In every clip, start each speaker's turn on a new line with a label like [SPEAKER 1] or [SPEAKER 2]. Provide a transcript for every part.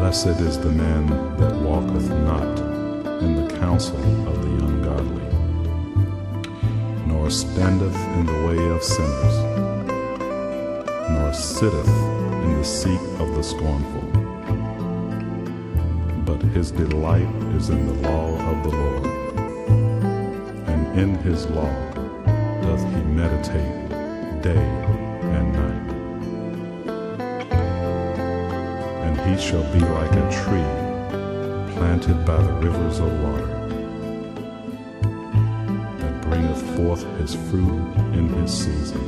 [SPEAKER 1] Blessed is the man that walketh not in the counsel of the ungodly, nor standeth in the way of sinners, nor sitteth in the seat of the scornful. But his delight is in the law of the Lord, and in his law doth he meditate day and night. And he shall be like a tree planted by the rivers of water, that bringeth forth his fruit in his season.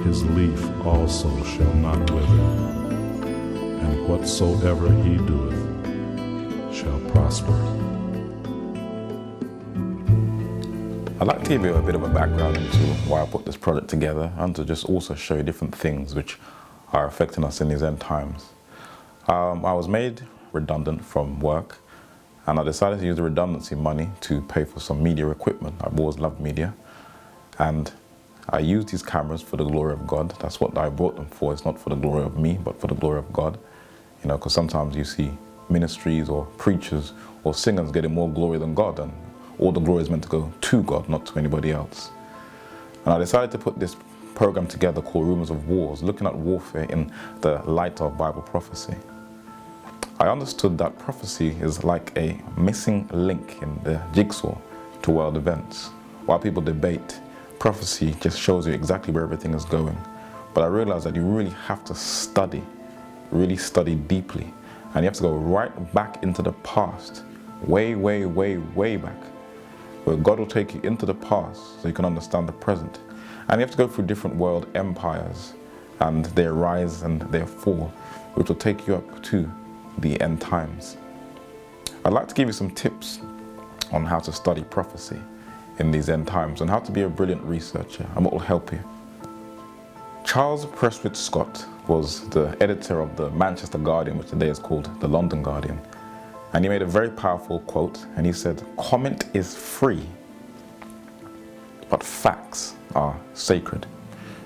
[SPEAKER 1] His leaf also shall not wither, and whatsoever he doeth shall prosper.
[SPEAKER 2] I'd like to give you a bit of a background into why I put this project together, and to just also show you different things which are affecting us in these end times. I was made redundant from work, and I decided to use the redundancy money to pay for some media equipment. I've always loved media, and I used these cameras for the glory of God. That's what I bought them for. It's not for the glory of me, but for the glory of God. You know, because sometimes you see ministries or preachers or singers getting more glory than God, and all the glory is meant to go to God, not to anybody else. And I decided to put this program together called Rumors of Wars, looking at warfare in the light of Bible prophecy. I understood that prophecy is like a missing link in the jigsaw to world events. While people debate, prophecy just shows you exactly where everything is going. But I realized that you really have to study, really study deeply. And you have to go right back into the past, way, way, way, way back, where God will take you into the past so you can understand the present. And you have to go through different world empires and their rise and their fall, which will take you up to the end times. I'd like to give you some tips on how to study prophecy in these end times and how to be a brilliant researcher, and what will help you. Charles Prestwich Scott was the editor of the Manchester Guardian, which today is called the London Guardian. And he made a very powerful quote, and he said, "Comment is free, but facts are sacred."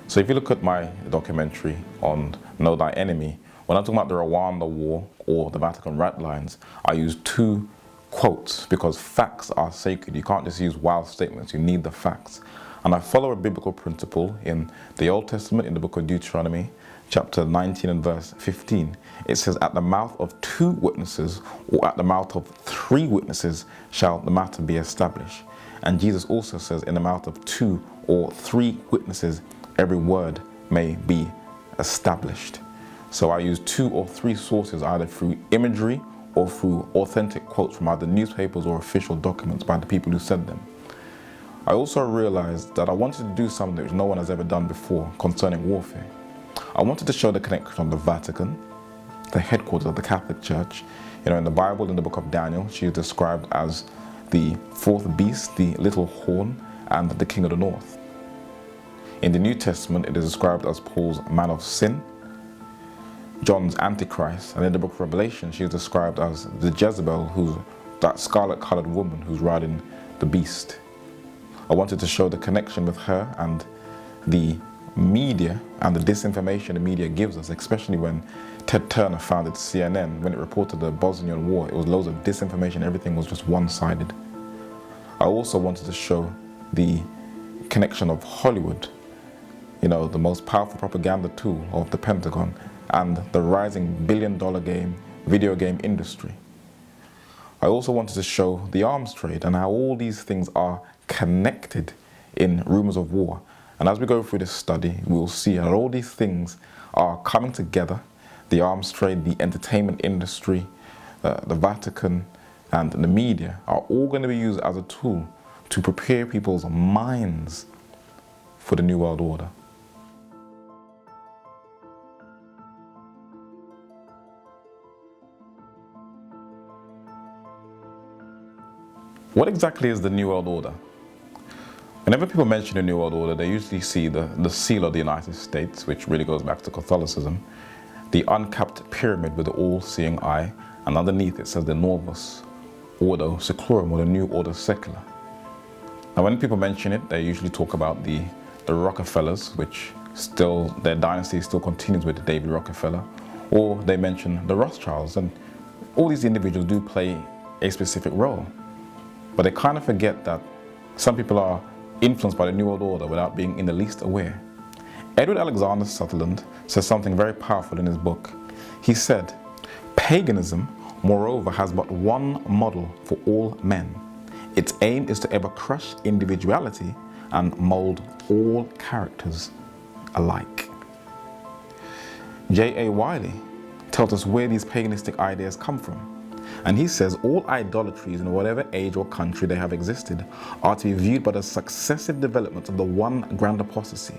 [SPEAKER 2] So if you look at my documentary on Know Thy Enemy, when I'm talking about the Rwanda war or the Vatican rat lines, I use two quotes because facts are sacred. You can't just use wild statements, you need the facts. And I follow a biblical principle in the Old Testament, in the book of Deuteronomy, chapter 19 and verse 15. It says, "At the mouth of 2 witnesses or at the mouth of 3 witnesses shall the matter be established." And Jesus also says, "In the mouth of 2 or 3 witnesses, every word may be established." So I use 2 or 3 sources, either through imagery or through authentic quotes from either newspapers or official documents by the people who said them. I also realized that I wanted to do something which no one has ever done before concerning warfare. I wanted to show the connection of the Vatican, the headquarters of the Catholic Church. You know, in the Bible, in the book of Daniel, she is described as the 4th beast, the little horn, and the king of the north. In the New Testament, it is described as Paul's man of sin, John's Antichrist, and in the book of Revelation, she is described as the Jezebel, who's that scarlet-colored woman who's riding the beast. I wanted to show the connection with her and the media and the disinformation the media gives us, especially when Ted Turner founded CNN. When it reported the Bosnian war, it was loads of disinformation, everything was just one-sided. I also wanted to show the connection of Hollywood, you know, the most powerful propaganda tool of the Pentagon, and the rising billion-dollar video game industry. I also wanted to show the arms trade and how all these things are connected in Rumors of War. And as we go through this study, we will see how all these things are coming together. The arms trade, the entertainment industry, the Vatican, and the media are all going to be used as a tool to prepare people's minds for the New World Order. What exactly is the New World Order? Whenever people mention the New World Order, they usually see the seal of the United States, which really goes back to Catholicism, the uncapped pyramid with the all-seeing eye, and underneath it says the Novus Ordo Seclorum, or the New Order Secular. Now when people mention it, they usually talk about the Rockefellers, which still, their dynasty still continues with David Rockefeller, Or they mention the Rothschilds, and all these individuals do play a specific role. But they kind of forget that some people are influenced by the New World Order without being in the least aware. Edward Alexander Sutherland says something very powerful in his book. He said, "Paganism, moreover, has but one model for all men. Its aim is to ever crush individuality and mold all characters alike." J.A. Wiley tells us where these paganistic ideas come from. And he says all idolatries in whatever age or country they have existed are to be viewed by the successive development of the one grand apostasy.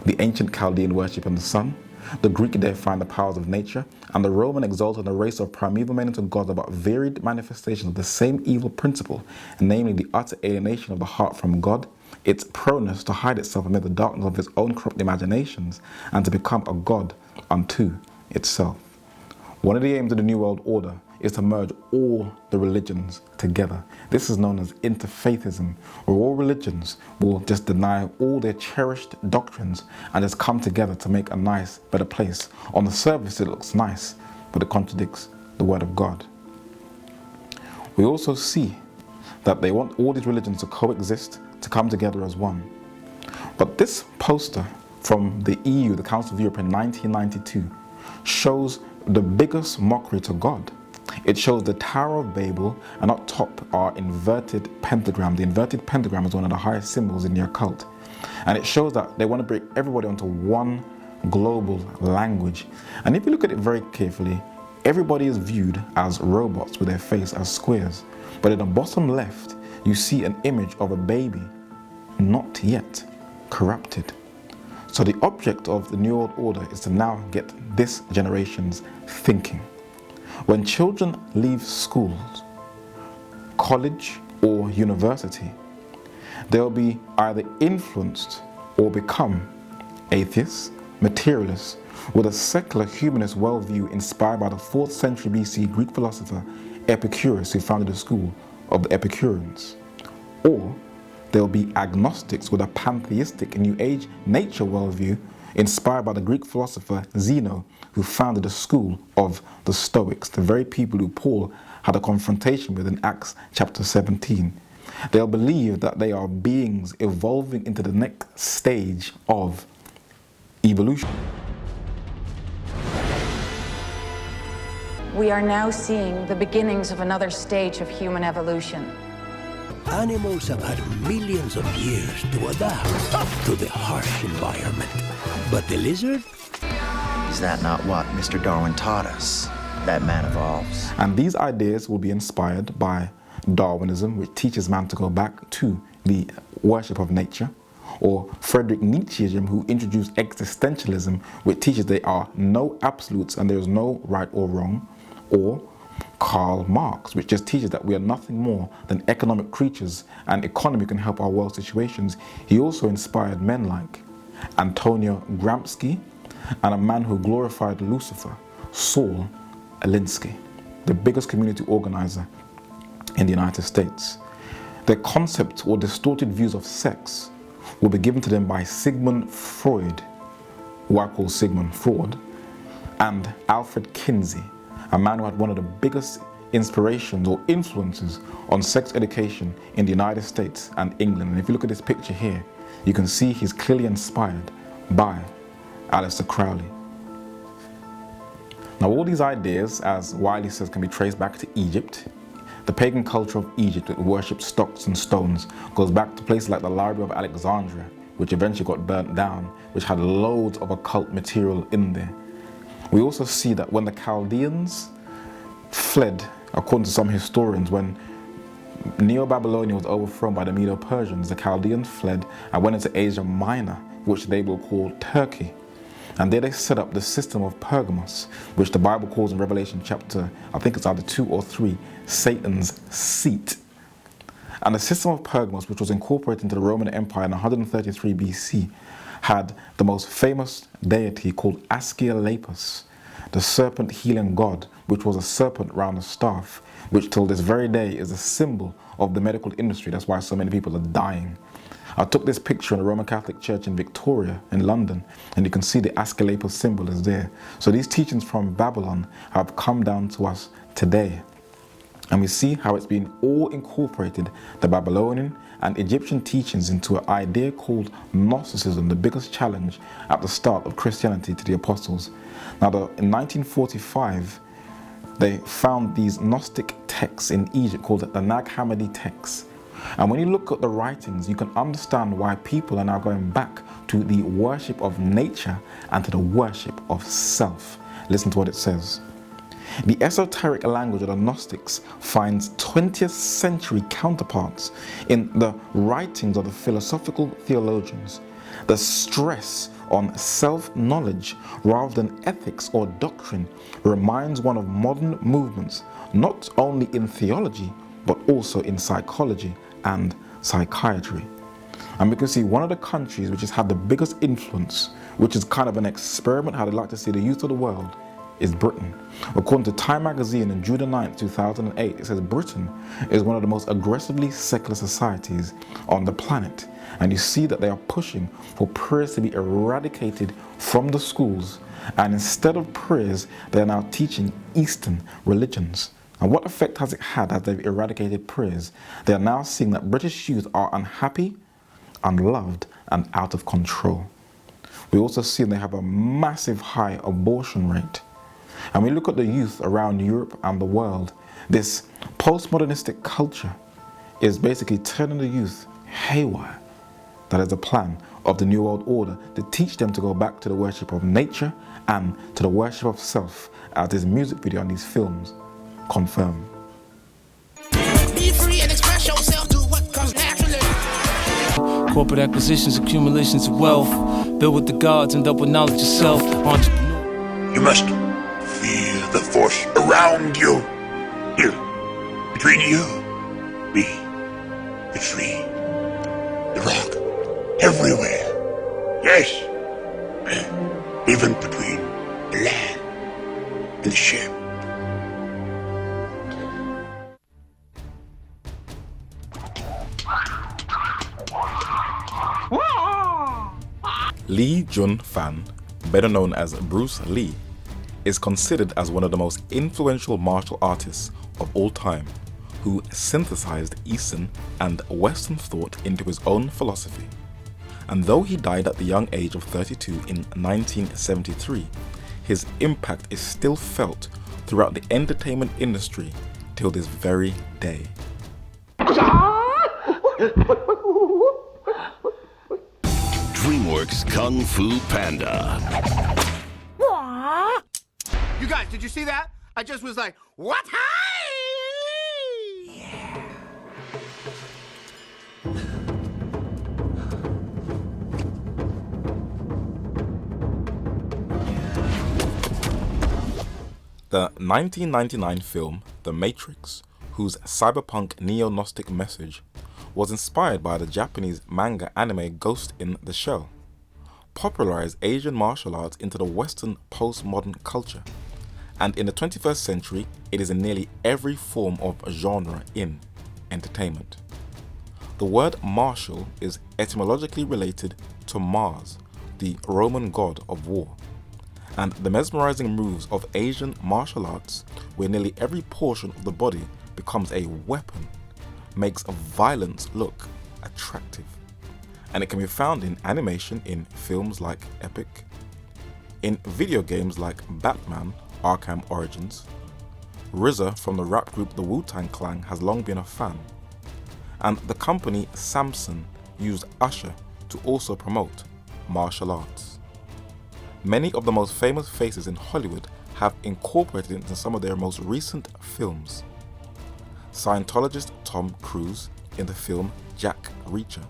[SPEAKER 2] The ancient Chaldean worship in the sun, the Greek deified the powers of nature, and the Roman exalted a race of primeval men into gods about varied manifestations of the same evil principle, namely the utter alienation of the heart from God, its proneness to hide itself amid the darkness of its own corrupt imaginations, and to become a god unto itself. One of the aims of the New World Order is to merge all the religions together. This is known as interfaithism, where all religions will just deny all their cherished doctrines and just come together to make a nice, better place. On the surface it looks nice, but it contradicts the Word of God. We also see that they want all these religions to coexist, to come together as one. But this poster from the EU, the Council of Europe in 1992, shows the biggest mockery to God. It shows the Tower of Babel, and up top are inverted pentagram. The inverted pentagram is one of the highest symbols in the occult. And it shows that they want to bring everybody onto one global language. And if you look at it very carefully, everybody is viewed as robots with their face as squares. But in the bottom left, you see an image of a baby, not yet corrupted. So the object of the New World Order is to now get this generation's thinking. When children leave schools, college or university, they'll be either influenced or become atheists, materialists, with a secular humanist worldview inspired by the 4th century BC Greek philosopher Epicurus, who founded the school of the Epicureans. Or they'll be agnostics with a pantheistic New Age nature worldview inspired by the Greek philosopher Zeno, who founded the school of the Stoics, the very people who Paul had a confrontation with in Acts chapter 17. They'll believe that they are beings evolving into the next stage of evolution.
[SPEAKER 3] We are now seeing the beginnings of another stage of human evolution.
[SPEAKER 4] Animals have had millions of years to adapt to the harsh environment. But the lizard?
[SPEAKER 5] Is that not what Mr. Darwin taught us? That man evolves.
[SPEAKER 2] And these ideas will be inspired by Darwinism, which teaches man to go back to the worship of nature, or Friedrich Nietzscheism, who introduced existentialism, which teaches there are no absolutes and there is no right or wrong, or Karl Marx, which just teaches that we are nothing more than economic creatures and economy can help our world situations. He also inspired men like Antonio Gramsci and a man who glorified Lucifer, Saul Alinsky, the biggest community organizer in the United States. Their concept or distorted views of sex will be given to them by Sigmund Freud, who I call Sigmund Fraud, and Alfred Kinsey, a man who had one of the biggest inspirations or influences on sex education in the United States and England. And if you look at this picture here, you can see he's clearly inspired by Aleister Crowley. Now all these ideas, as Wiley says, can be traced back to Egypt. The pagan culture of Egypt that worshipped stocks and stones goes back to places like the Library of Alexandria, which eventually got burnt down, which had loads of occult material in there. We also see that when the Chaldeans fled, according to some historians, when Neo-Babylonia was overthrown by the Medo-Persians, the Chaldeans fled and went into Asia Minor, which they will call Turkey. And there they set up the system of Pergamos, which the Bible calls in Revelation chapter, I think it's either 2 or 3, Satan's seat. And the system of Pergamos, which was incorporated into the Roman Empire in 133 BC, had the most famous deity called Asclepius, the serpent-healing god, which was a serpent round a staff, which till this very day is a symbol of the medical industry. That's why so many people are dying. I took this picture in the Roman Catholic Church in Victoria in London, and you can see the Asclepius symbol is there. So these teachings from Babylon have come down to us today. And we see how it's been all incorporated, the Babylonian and Egyptian teachings, into an idea called Gnosticism, the biggest challenge at the start of Christianity to the apostles. Now, in 1945, they found these Gnostic texts in Egypt called the Nag Hammadi texts. And when you look at the writings, you can understand why people are now going back to the worship of nature and to the worship of self. Listen to what it says. The esoteric language of the Gnostics finds 20th century counterparts in the writings of the philosophical theologians. The stress on self-knowledge rather than ethics or doctrine reminds one of modern movements, not only in theology, but also in psychology and psychiatry. And we can see one of the countries which has had the biggest influence, which is kind of an experiment how they like to see the youth of the world, is Britain. According to Time magazine on June 9, 2008, it says Britain is one of the most aggressively secular societies on the planet. And you see that they are pushing for prayers to be eradicated from the schools. And instead of prayers, they are now teaching Eastern religions. And what effect has it had as they've eradicated prayers? They are now seeing that British youth are unhappy, unloved, and out of control. We also see they have a massive high abortion rate. And we look at the youth around Europe and the world, this postmodernistic culture is basically turning the youth haywire. That is the plan of the New World Order, to teach them to go back to the worship of nature and to the worship of self, as this music video and these films confirm.
[SPEAKER 6] Be free and express yourself, do what comes naturally.
[SPEAKER 7] Corporate acquisitions, accumulations of wealth, build with the gods and double knowledge yourself. Entrepreneur.
[SPEAKER 8] You must feel the force around you. Here, between you, me, the tree, the rock, everywhere. Yes, even between the land and the ship.
[SPEAKER 2] Lee Jun-fan, better known as Bruce Lee, is considered as one of the most influential martial artists of all time, who synthesized Eastern and Western thought into his own philosophy. And though he died at the young age of 32 in 1973, his impact is still felt throughout the entertainment industry till this very day.
[SPEAKER 9] DreamWorks Kung Fu Panda.
[SPEAKER 6] You guys, did you see that? I just was like, what? Yeah.
[SPEAKER 2] The 1999 film The Matrix, whose cyberpunk neo-Gnostic message was inspired by the Japanese manga anime Ghost in the Shell, popularized Asian martial arts into the Western postmodern culture, and in the 21st century it is in nearly every form of genre in entertainment. The word martial is etymologically related to Mars, the Roman god of war, and the mesmerizing moves of Asian martial arts, where nearly every portion of the body becomes a weapon, makes violence look attractive. And it can be found in animation in films like Epic, in video games like Batman Arkham Origins. RZA from the rap group the Wu-Tang Clan has long been a fan, and the company Samson used Usher to also promote martial arts. Many of the most famous faces in Hollywood have incorporated it into some of their most recent films. Scientologist Tom Cruise in the film Jack Reacher.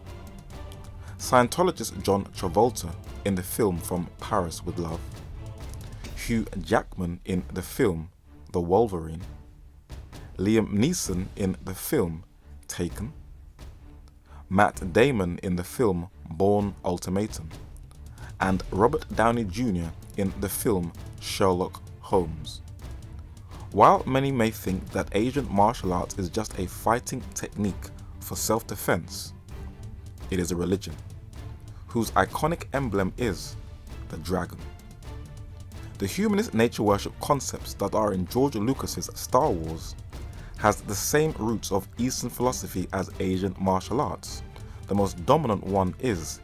[SPEAKER 2] Scientologist John Travolta in the film From Paris with Love. Hugh Jackman in the film The Wolverine. Liam Neeson in the film Taken. Matt Damon in the film Bourne Ultimatum. And Robert Downey Jr. in the film Sherlock Holmes. While many may think that Asian martial arts is just a fighting technique for self-defense,
[SPEAKER 10] It is a religion, whose iconic emblem is the dragon. The humanist nature worship concepts that are in George Lucas's Star Wars has the same roots of Eastern philosophy as Asian martial arts. The most dominant one is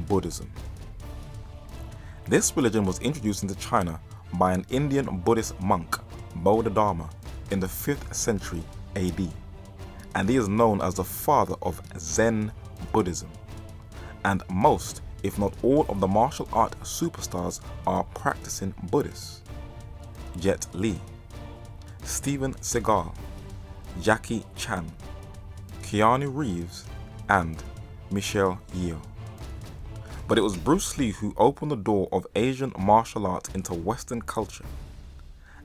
[SPEAKER 10] Buddhism. This religion was introduced into China by an Indian Buddhist monk, Bodhidharma, in the 5th century AD, and he is known as the father of Zen Buddhism. And most, if not all, of the martial art superstars are practicing Buddhists. Jet Li, Steven Seagal, Jackie Chan, Keanu Reeves, and Michelle Yeoh. But it was Bruce Lee who opened the door of Asian martial arts into Western culture,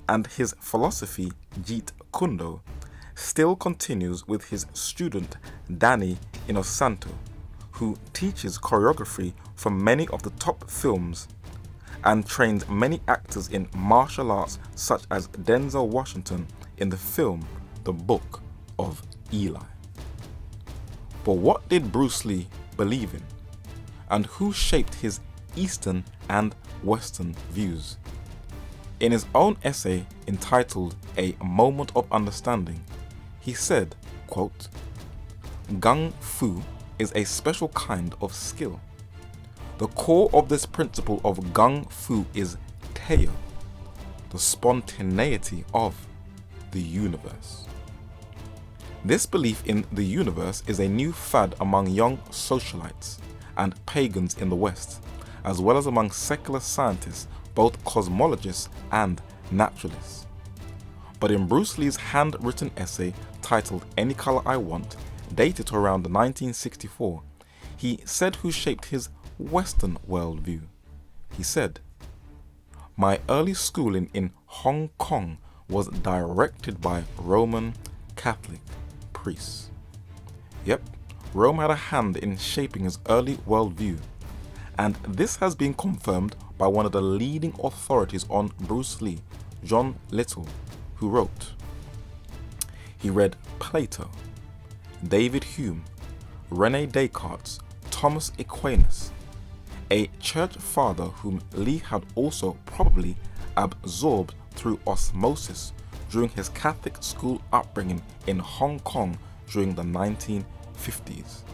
[SPEAKER 10] and his philosophy, Jeet Kune Do, still continues with his student Danny Inosanto, who teaches choreography for many of the top films and trains many actors in martial arts such as Denzel Washington in the film The Book of Eli. But what did Bruce Lee believe in? And who shaped his Eastern and Western views? In his own essay entitled A Moment of Understanding, he said, quote, "Gung Fu is a special kind of skill. The core of this principle of Gung Fu is Teo, the spontaneity of the universe." This belief in the universe is a new fad among young socialites and pagans in the West, as well as among secular scientists, both cosmologists and naturalists. But in Bruce Lee's handwritten essay titled Any Color I Want, dated to around 1964, he said who shaped his Western worldview. He said, "My early schooling in Hong Kong was directed by Roman Catholic priests." Yep, Rome had a hand in shaping his early worldview, and this has been confirmed by one of the leading authorities on Bruce Lee, John Little, who wrote, he read Plato, David Hume, René Descartes, Thomas Aquinas, a church father whom Lee had also probably absorbed through osmosis during his Catholic school upbringing in Hong Kong during the 1950s.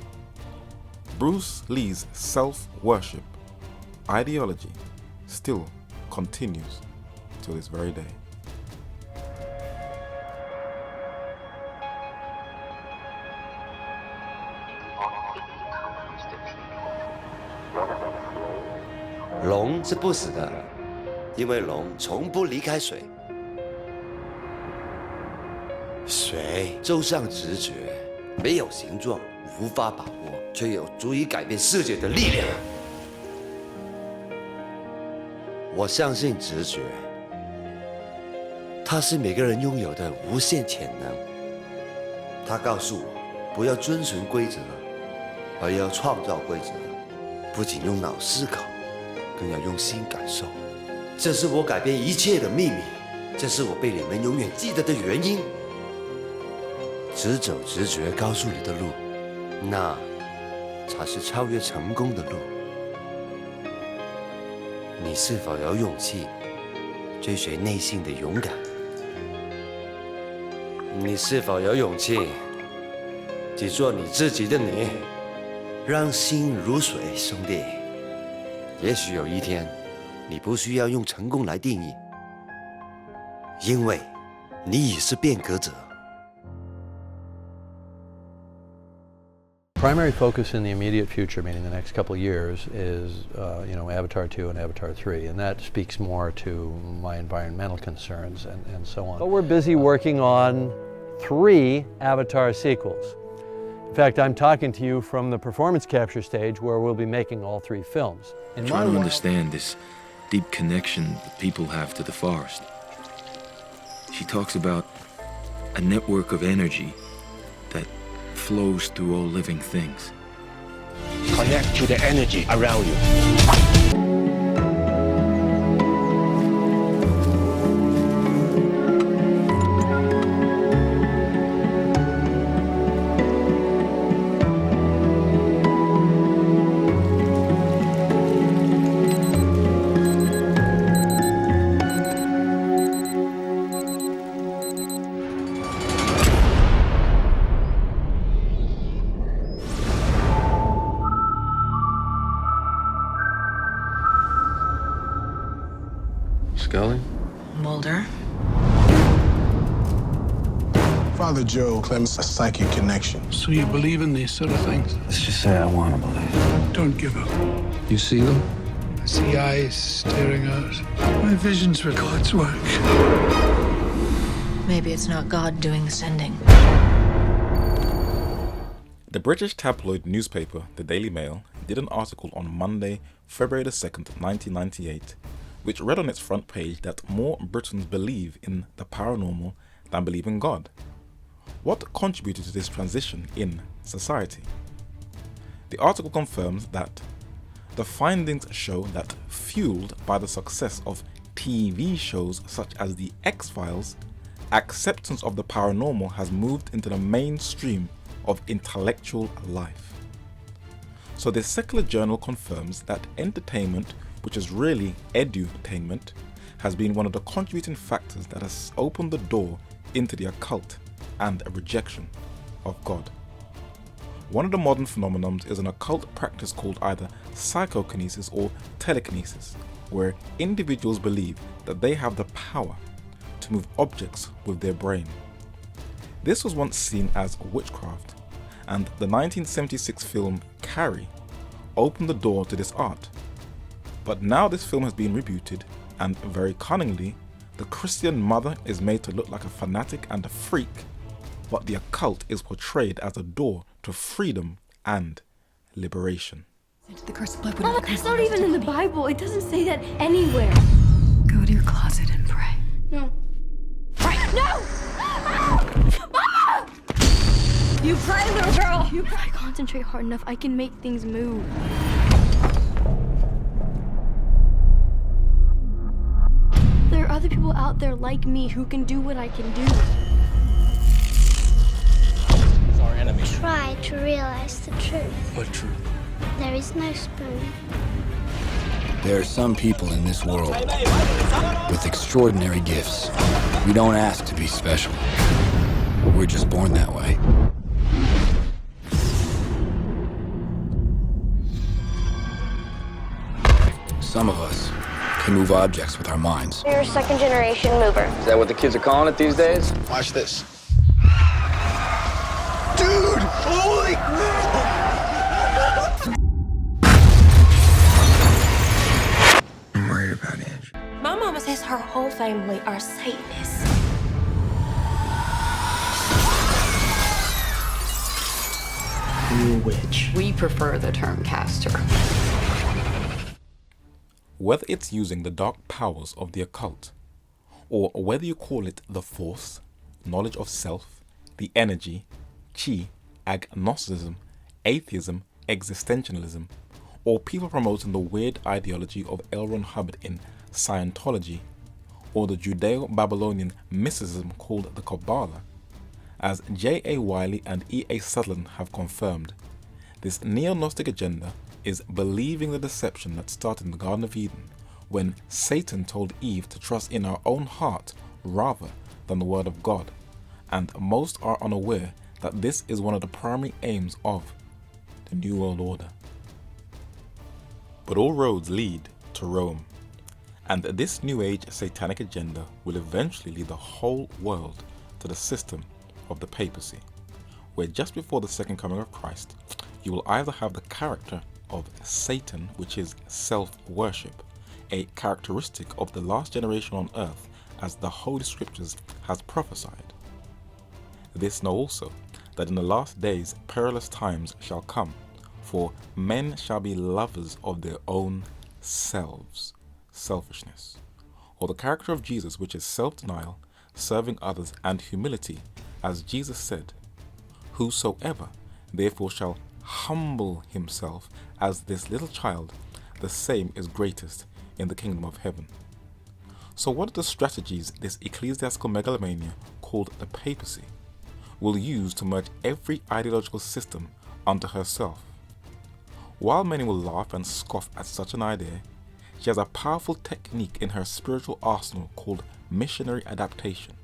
[SPEAKER 10] Bruce Lee's self-worship ideology still continues to this very day.
[SPEAKER 11] "龙是不死的，因为龙从不离开水。水就像直觉，没有形状，无法把握，却有足以改变世界的力量。我相信直觉，它是每个人拥有的无限潜能。它告诉我，不要遵循规则，而要创造规则。不仅用脑思考，更要用心感受。这是我改变一切的秘密，这是我被你们永远记得的原因。只走直觉告诉你的路，那才是超越成功的路。你是否有勇气追随内心的勇敢？你是否有勇气只做你自己的你？让心如水，兄弟。也许有一天，你不需要用成功来定义，因为你已是变革者。
[SPEAKER 12] Primary focus in the immediate future, meaning the next couple of years, is Avatar 2 and Avatar 3, and that speaks more to my environmental concerns and so on. But we're busy working on 3 Avatar sequels. In fact, I'm talking to you from the performance capture stage where we'll be making all 3 films.
[SPEAKER 13] I'm trying to understand this deep connection that people have to the forest. She talks about a network of energy that flows through all living things.
[SPEAKER 8] Connect to the energy around you.
[SPEAKER 14] Scully?
[SPEAKER 15] Mulder?
[SPEAKER 16] Father Joe claims a psychic connection.
[SPEAKER 17] So you believe in these sort of things?
[SPEAKER 14] Let's just say I want to believe.
[SPEAKER 17] Don't give up.
[SPEAKER 14] You see them?
[SPEAKER 17] I see eyes staring out. My visions were God's work.
[SPEAKER 15] Maybe it's not God doing the sending.
[SPEAKER 10] The British tabloid newspaper, the Daily Mail, did an article on Monday, February the 2nd, 1998, which read on its front page that more Britons believe in the paranormal than believe in God. What contributed to this transition in society? The article confirms that the findings show that, fueled by the success of TV shows such as The X-Files, acceptance of the paranormal has moved into the mainstream of intellectual life. So this secular journal confirms that entertainment, which is really edutainment, has been one of the contributing factors that has opened the door into the occult and a rejection of God. One of the modern phenomena is an occult practice called either psychokinesis or telekinesis, where individuals believe that they have the power to move objects with their brain. This was once seen as witchcraft, and the 1976 film Carrie opened the door to this art. But now this film has been rebooted, and very cunningly, the Christian mother is made to look like a fanatic and a freak, but the occult is portrayed as a door to freedom and liberation.
[SPEAKER 18] The curse of blood. Mama, that's not even in the Bible. It doesn't say that anywhere.
[SPEAKER 15] Go to your closet and pray.
[SPEAKER 18] No. Pray. No! Mama! You pray, little girl. If I concentrate hard enough, I can make things move. There are other people out there like me who can do what I can do.
[SPEAKER 14] It's our enemy.
[SPEAKER 19] Try to realize the truth.
[SPEAKER 14] What truth?
[SPEAKER 19] There is no spoon.
[SPEAKER 20] There are some people in this world with extraordinary gifts. We don't ask to be special. We're just born that way. Some of us can move objects with our minds.
[SPEAKER 19] You're a second-generation mover.
[SPEAKER 14] Is that what the kids are calling it these days?
[SPEAKER 16] Watch this.
[SPEAKER 14] Dude! Holy
[SPEAKER 16] I'm worried about Ange.
[SPEAKER 18] My mama says her whole family are Satanists.
[SPEAKER 16] New witch.
[SPEAKER 21] We prefer the term caster.
[SPEAKER 10] Whether it's using the dark powers of the occult, or whether you call it the force, knowledge of self, the energy, chi, agnosticism, atheism, existentialism, or people promoting the weird ideology of L. Ron Hubbard in Scientology, or the Judeo-Babylonian mysticism called the Kabbalah, as J.A. Wiley and E.A. Sutherland have confirmed, this neo-Gnostic agenda is believing the deception that started in the Garden of Eden, when Satan told Eve to trust in her own heart rather than the word of God, and most are unaware that this is one of the primary aims of the New World Order. But all roads lead to Rome, and this New Age satanic agenda will eventually lead the whole world to the system of the papacy, where just before the second coming of Christ, you will either have the character of Satan, which is self-worship, a characteristic of the last generation on earth as the Holy Scriptures has prophesied. This know also, that in the last days perilous times shall come, for men shall be lovers of their own selves, selfishness, or the character of Jesus, which is self-denial, serving others, and humility, as Jesus said, whosoever therefore shall humble himself as this little child, the same is greatest in the kingdom of heaven. So what are the strategies this ecclesiastical megalomania called the papacy will use to merge every ideological system unto herself? While many will laugh and scoff at such an idea, she has a powerful technique in her spiritual arsenal called missionary adaptation.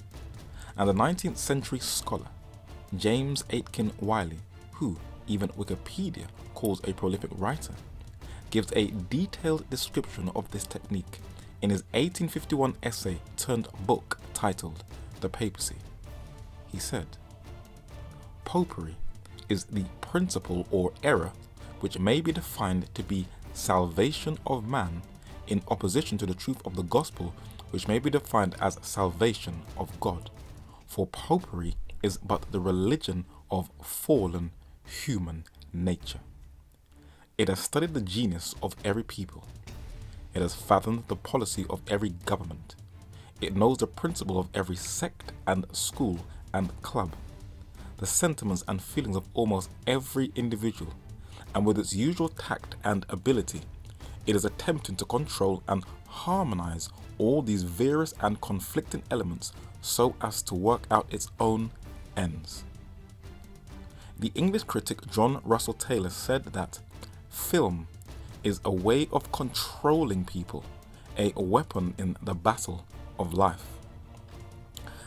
[SPEAKER 10] And the 19th century scholar James Aitken Wiley, who even Wikipedia calls a prolific writer, gives a detailed description of this technique in his 1851 essay turned book titled The Papacy. He said, "Popery is the principle or error which may be defined to be salvation of man in opposition to the truth of the gospel, which may be defined as salvation of God. For popery is but the religion of fallen human nature. It has studied the genius of every people. It has fathomed the policy of every government. It knows the principle of every sect and school and club, the sentiments and feelings of almost every individual, and with its usual tact and ability, it is attempting to control and harmonize all these various and conflicting elements so as to work out its own ends." The English critic John Russell Taylor said that film is a way of controlling people, a weapon in the battle of life.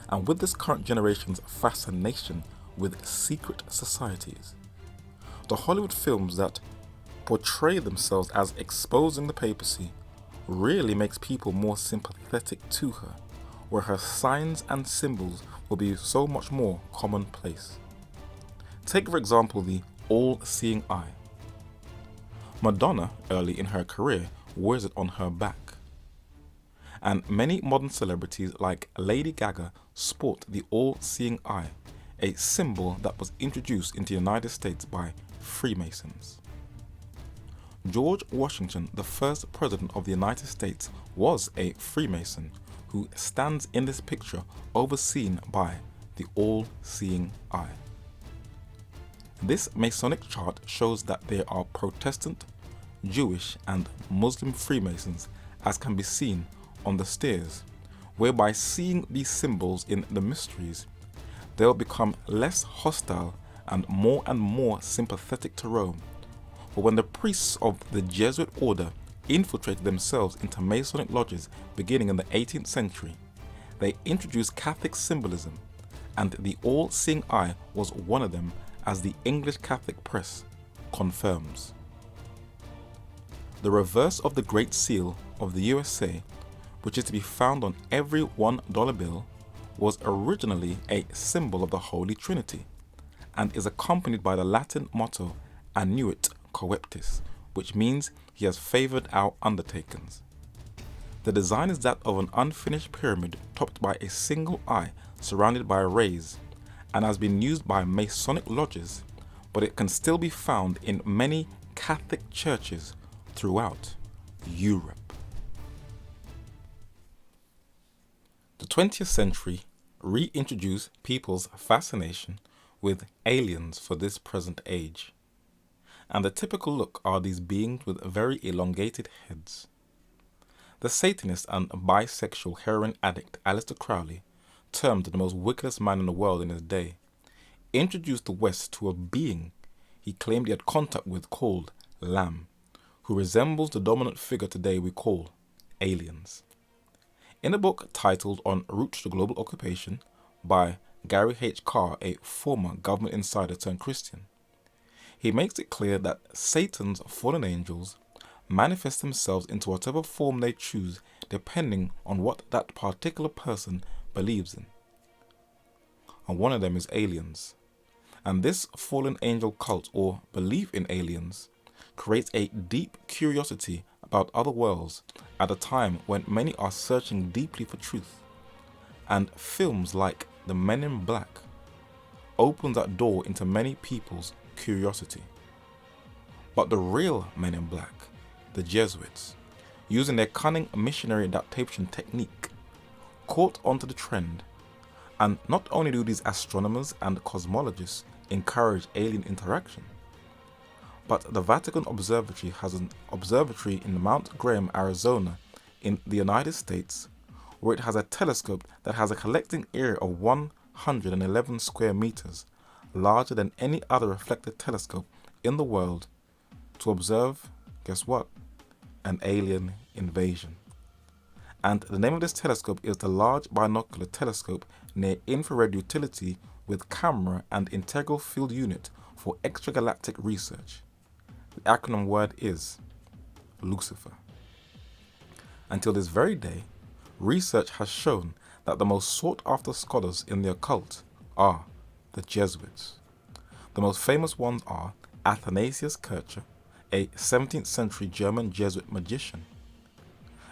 [SPEAKER 10] And with this current generation's fascination with secret societies, the Hollywood films that portray themselves as exposing the papacy really makes people more sympathetic to her, where her signs and symbols will be so much more commonplace. Take for example the all-seeing eye. Madonna, early in her career, wears it on her back. And many modern celebrities like Lady Gaga sport the all-seeing eye, a symbol that was introduced into the United States by Freemasons. George Washington, the first president of the United States, was a Freemason who stands in this picture overseen by the all-seeing eye. This Masonic chart shows that there are Protestant, Jewish and Muslim Freemasons, as can be seen on the stairs, whereby seeing these symbols in the mysteries, they'll become less hostile and more sympathetic to Rome. But when the priests of the Jesuit order infiltrated themselves into Masonic lodges beginning in the 18th century, they introduced Catholic symbolism, and the all-seeing eye was one of them, as the English Catholic press confirms. The reverse of the Great Seal of the USA, which is to be found on every $1 bill, was originally a symbol of the Holy Trinity, and is accompanied by the Latin motto Annuit Coeptis, which means he has favored our undertakings. The design is that of an unfinished pyramid topped by a single eye surrounded by rays, and has been used by Masonic lodges, but it can still be found in many Catholic churches throughout Europe. The 20th century reintroduced people's fascination with aliens for this present age, and the typical look are these beings with very elongated heads. The Satanist and bisexual heroin addict Aleister Crowley, termed the most wickedest man in the world in his day, introduced the West to a being he claimed he had contact with called Lamb, who resembles the dominant figure today we call aliens. In a book titled On Route to Global Occupation by Gary H. Carr, a former government insider turned Christian, he makes it clear that Satan's fallen angels manifest themselves into whatever form they choose depending on what that particular person believes in. And one of them is aliens. And this fallen angel cult or belief in aliens creates a deep curiosity about other worlds at a time when many are searching deeply for truth. And films like The Men in Black open that door into many people's curiosity. But the real Men in Black, the Jesuits, using their cunning missionary adaptation technique, caught onto the trend, and not only do these astronomers and cosmologists encourage alien interaction, but the Vatican Observatory has an observatory in Mount Graham, Arizona, in the United States, where it has a telescope that has a collecting area of 111 square meters, larger than any other reflected telescope in the world, to observe, guess what? An alien invasion. And the name of this telescope is the Large Binocular Telescope Near Infrared Utility with Camera and Integral Field Unit for Extragalactic Research. The acronym word is Lucifer. Until this very day, research has shown that the most sought-after scholars in the occult are the Jesuits. The most famous ones are Athanasius Kircher, a 17th century German Jesuit magician,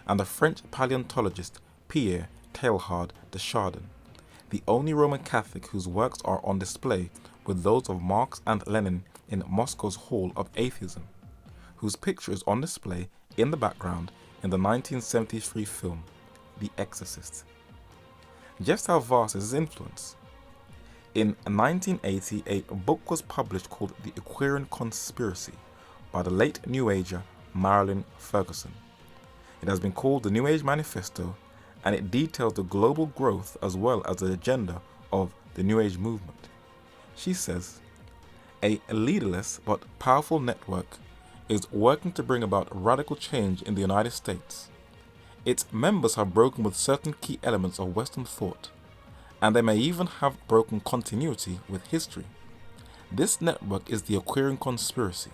[SPEAKER 10] and the French paleontologist Pierre Teilhard de Chardin, the only Roman Catholic whose works are on display with those of Marx and Lenin in Moscow's Hall of Atheism, whose picture is on display in the background in the 1973 film The Exorcist. Just how vast is his influence? In 1980, a book was published called The Aquarian Conspiracy by the late New Ager Marilyn Ferguson. It has been called the New Age Manifesto, and it details the global growth as well as the agenda of the New Age movement. She says, a leaderless but powerful network is working to bring about radical change in the United States. Its members have broken with certain key elements of Western thought, and they may even have broken continuity with history. This network is the Aquarian Conspiracy.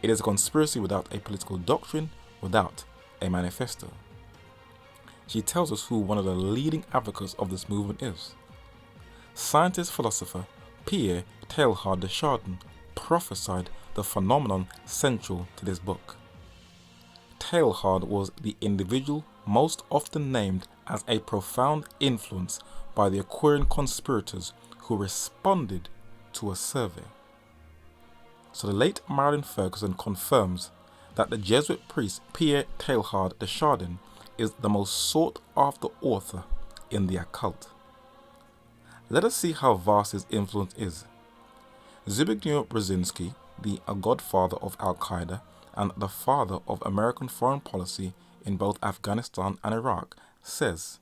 [SPEAKER 10] It is a conspiracy without a political doctrine, without a manifesto. She tells us who one of the leading advocates of this movement is. Scientist-philosopher Pierre Teilhard de Chardin prophesied the phenomenon central to this book. Teilhard was the individual most often named as a profound influence by the Aquarian conspirators who responded to a survey. So the late Marilyn Ferguson confirms that the Jesuit priest Pierre Teilhard de Chardin is the most sought-after author in the occult. Let us see how vast his influence is. Zbigniew Brzezinski, the godfather of Al-Qaeda and the father of American foreign policy in both Afghanistan and Iraq, says,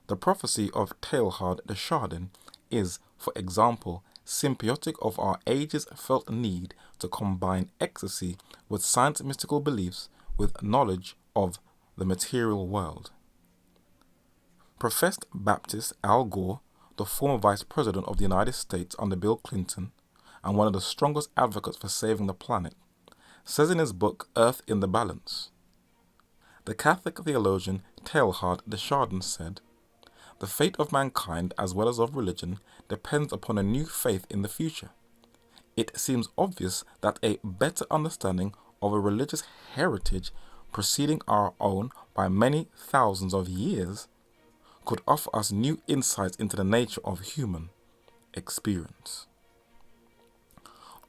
[SPEAKER 10] the prophecy of Teilhard de Chardin is, for example, symbiotic of our age's felt need to combine ecstasy with science mystical beliefs with knowledge of the material world. Professed Baptist Al Gore, the former Vice President of the United States under Bill Clinton and one of the strongest advocates for saving the planet, says in his book Earth in the Balance, the Catholic theologian Teilhard de Chardin said, the fate of mankind as well as of religion depends upon a new faith in the future. It seems obvious that a better understanding of a religious heritage preceding our own by many thousands of years could offer us new insights into the nature of human experience.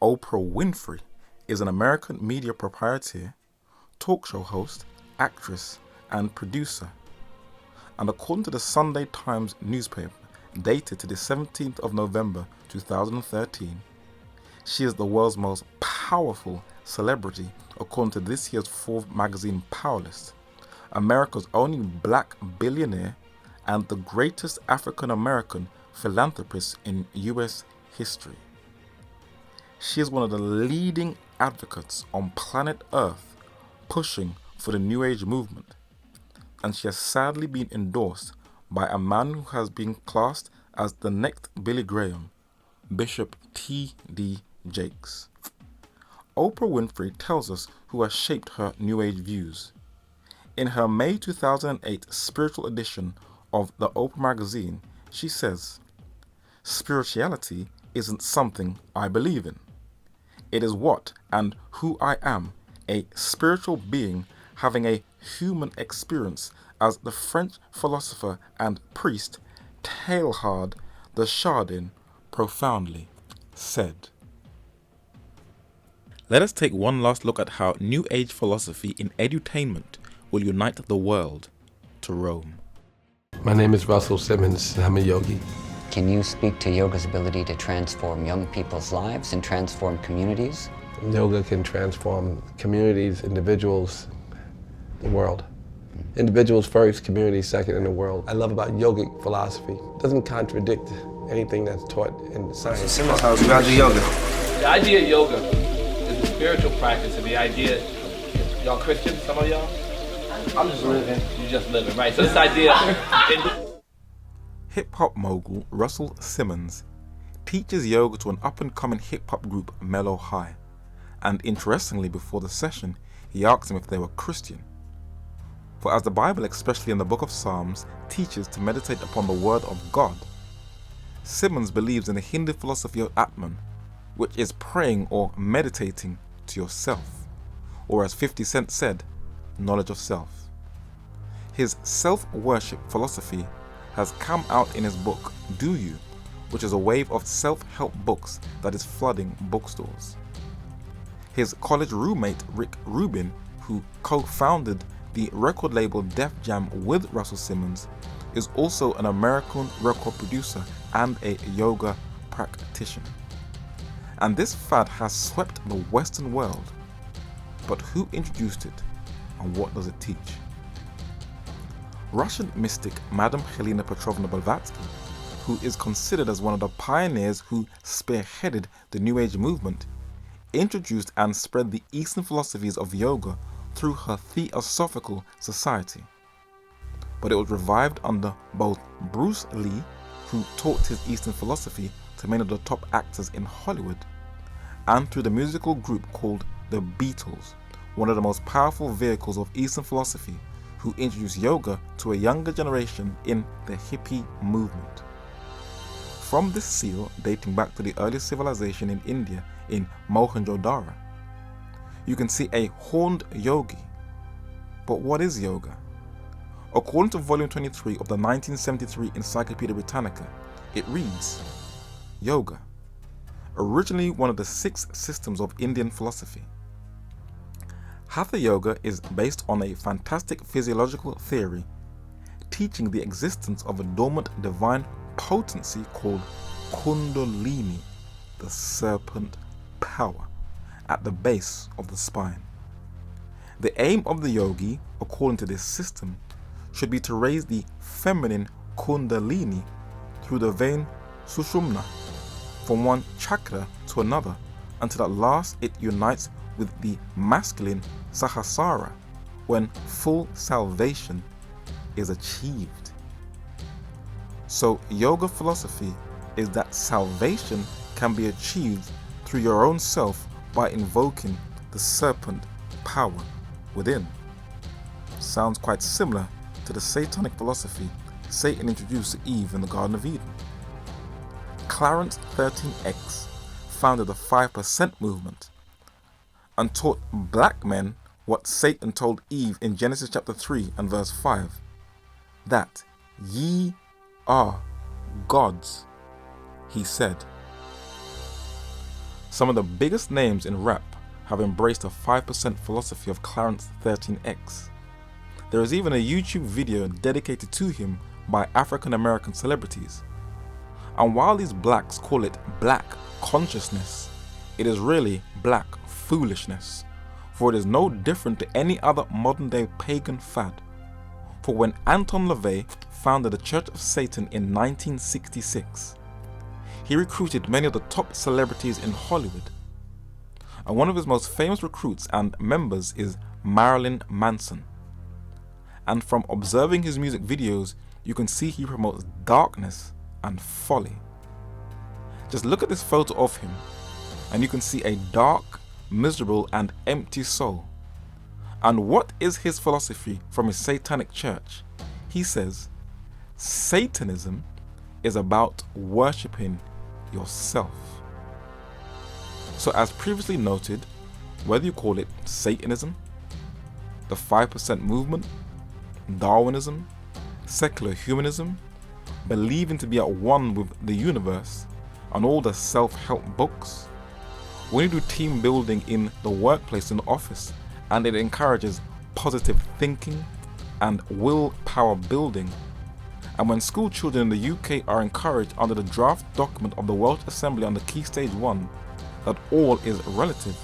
[SPEAKER 10] Oprah Winfrey is an American media proprietor, talk show host, actress, and producer. And according to the Sunday Times newspaper, dated to the 17th of November 2013, she is the world's most powerful celebrity according to this year's Forbes magazine Power List, America's only black billionaire, and the greatest African American philanthropist in US history. She is one of the leading advocates on planet Earth pushing for the New Age movement, and she has sadly been endorsed by a man who has been classed as the next Billy Graham, Bishop T.D. Jakes. Oprah Winfrey tells us who has shaped her New Age views. In her May 2008 spiritual edition of the Oprah magazine, she says, spirituality isn't something I believe in. It is what and who I am, a spiritual being having a human experience, as the French philosopher and priest Teilhard de Chardin profoundly said. Let us take one last look at how New Age philosophy in edutainment will unite the world to Rome.
[SPEAKER 1] My name is Russell Simmons, and I'm a yogi.
[SPEAKER 22] Can you speak to yoga's ability to transform young people's lives and transform communities?
[SPEAKER 1] Yoga can transform communities, individuals, the world. Individuals first, communities second, in the world. I love about yogic philosophy. It doesn't contradict anything that's taught in science.
[SPEAKER 23] Simmons, how's you guys do yoga?
[SPEAKER 24] The idea of yoga is a spiritual practice, and the idea, y'all Christians, some of y'all? I'm just living. You just living, right? So this idea...
[SPEAKER 10] Hip-hop mogul Russell Simmons teaches yoga to an up-and-coming hip-hop group Mellow High, and interestingly, before the session, he asked them if they were Christian. For as the Bible, especially in the book of Psalms, teaches to meditate upon the word of God, Simmons believes in the Hindu philosophy of Atman, which is praying or meditating to yourself, or as 50 Cent said, knowledge of self. His self-worship philosophy has come out in his book, Do You?, which is a wave of self-help books that is flooding bookstores. His college roommate, Rick Rubin, who co-founded the record label Def Jam with Russell Simmons, is also an American record producer and a yoga practitioner. And this fad has swept the Western world. But who introduced it, and what does it teach? Russian mystic Madame Helena Petrovna Blavatsky, who is considered as one of the pioneers who spearheaded the New Age movement, introduced and spread the Eastern philosophies of yoga through her Theosophical Society. But it was revived under both Bruce Lee, who taught his Eastern philosophy to many of the top actors in Hollywood, and through the musical group called the Beatles, one of the most powerful vehicles of Eastern philosophy, who introduced yoga to a younger generation in the hippie movement. From this seal, dating back to the earliest civilization in India in Mohenjo-daro, you can see a horned yogi. But what is yoga? According to volume 23 of the 1973 Encyclopedia Britannica, it reads, Yoga, originally one of the 6 systems of Indian philosophy. Hatha Yoga is based on a fantastic physiological theory teaching the existence of a dormant divine potency called Kundalini, the serpent power, at the base of the spine. The aim of the yogi, according to this system, should be to raise the feminine Kundalini through the vein Sushumna from one chakra to another until at last it unites with the masculine Sahasrara when full salvation is achieved. So yoga philosophy is that salvation can be achieved through your own self by invoking the serpent power within. Sounds quite similar to the Satanic philosophy Satan introduced to Eve in the Garden of Eden. Clarence 13X founded the 5% movement and taught black men what Satan told Eve in Genesis chapter 3 and verse 5, that ye are gods, he said. Some of the biggest names in rap have embraced the 5% philosophy of Clarence 13X. There is even a YouTube video dedicated to him by African American celebrities. And while these blacks call it black consciousness, it is really black foolishness, for it is no different to any other modern day pagan fad. For when Anton LaVey founded the Church of Satan in 1966, he recruited many of the top celebrities in Hollywood. And one of his most famous recruits and members is Marilyn Manson. And from observing his music videos, you can see he promotes darkness and folly. Just look at this photo of him, and you can see a dark, miserable, and empty soul. And what is his philosophy from his satanic church? He says, Satanism is about worshipping yourself. So as previously noted, whether you call it Satanism, the 5% movement, Darwinism, secular humanism, believing to be at one with the universe, and all the self-help books, when you do team building in the workplace, in the office, and it encourages positive thinking and willpower building, and when school children in the UK are encouraged under the draft document of the Welsh Assembly under Key Stage 1 that all is relative,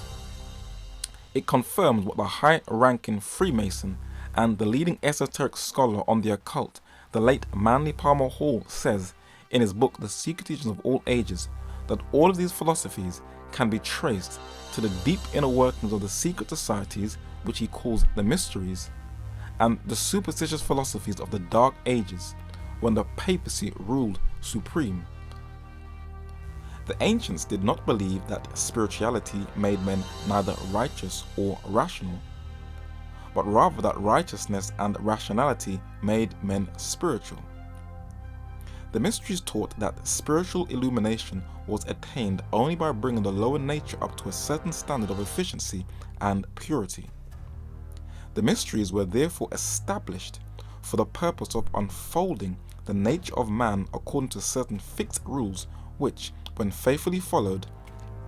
[SPEAKER 10] it confirms what the high-ranking Freemason and the leading esoteric scholar on the occult, the late Manly Palmer Hall, says in his book The Secret Teachings of All Ages, that all of these philosophies can be traced to the deep inner workings of the secret societies, which he calls the mysteries, and the superstitious philosophies of the Dark Ages, when the papacy ruled supreme. The ancients did not believe that spirituality made men neither righteous or rational, but rather that righteousness and rationality made men spiritual. The mysteries taught that spiritual illumination was attained only by bringing the lower nature up to a certain standard of efficiency and purity. The mysteries were therefore established for the purpose of unfolding the nature of man according to certain fixed rules which, when faithfully followed,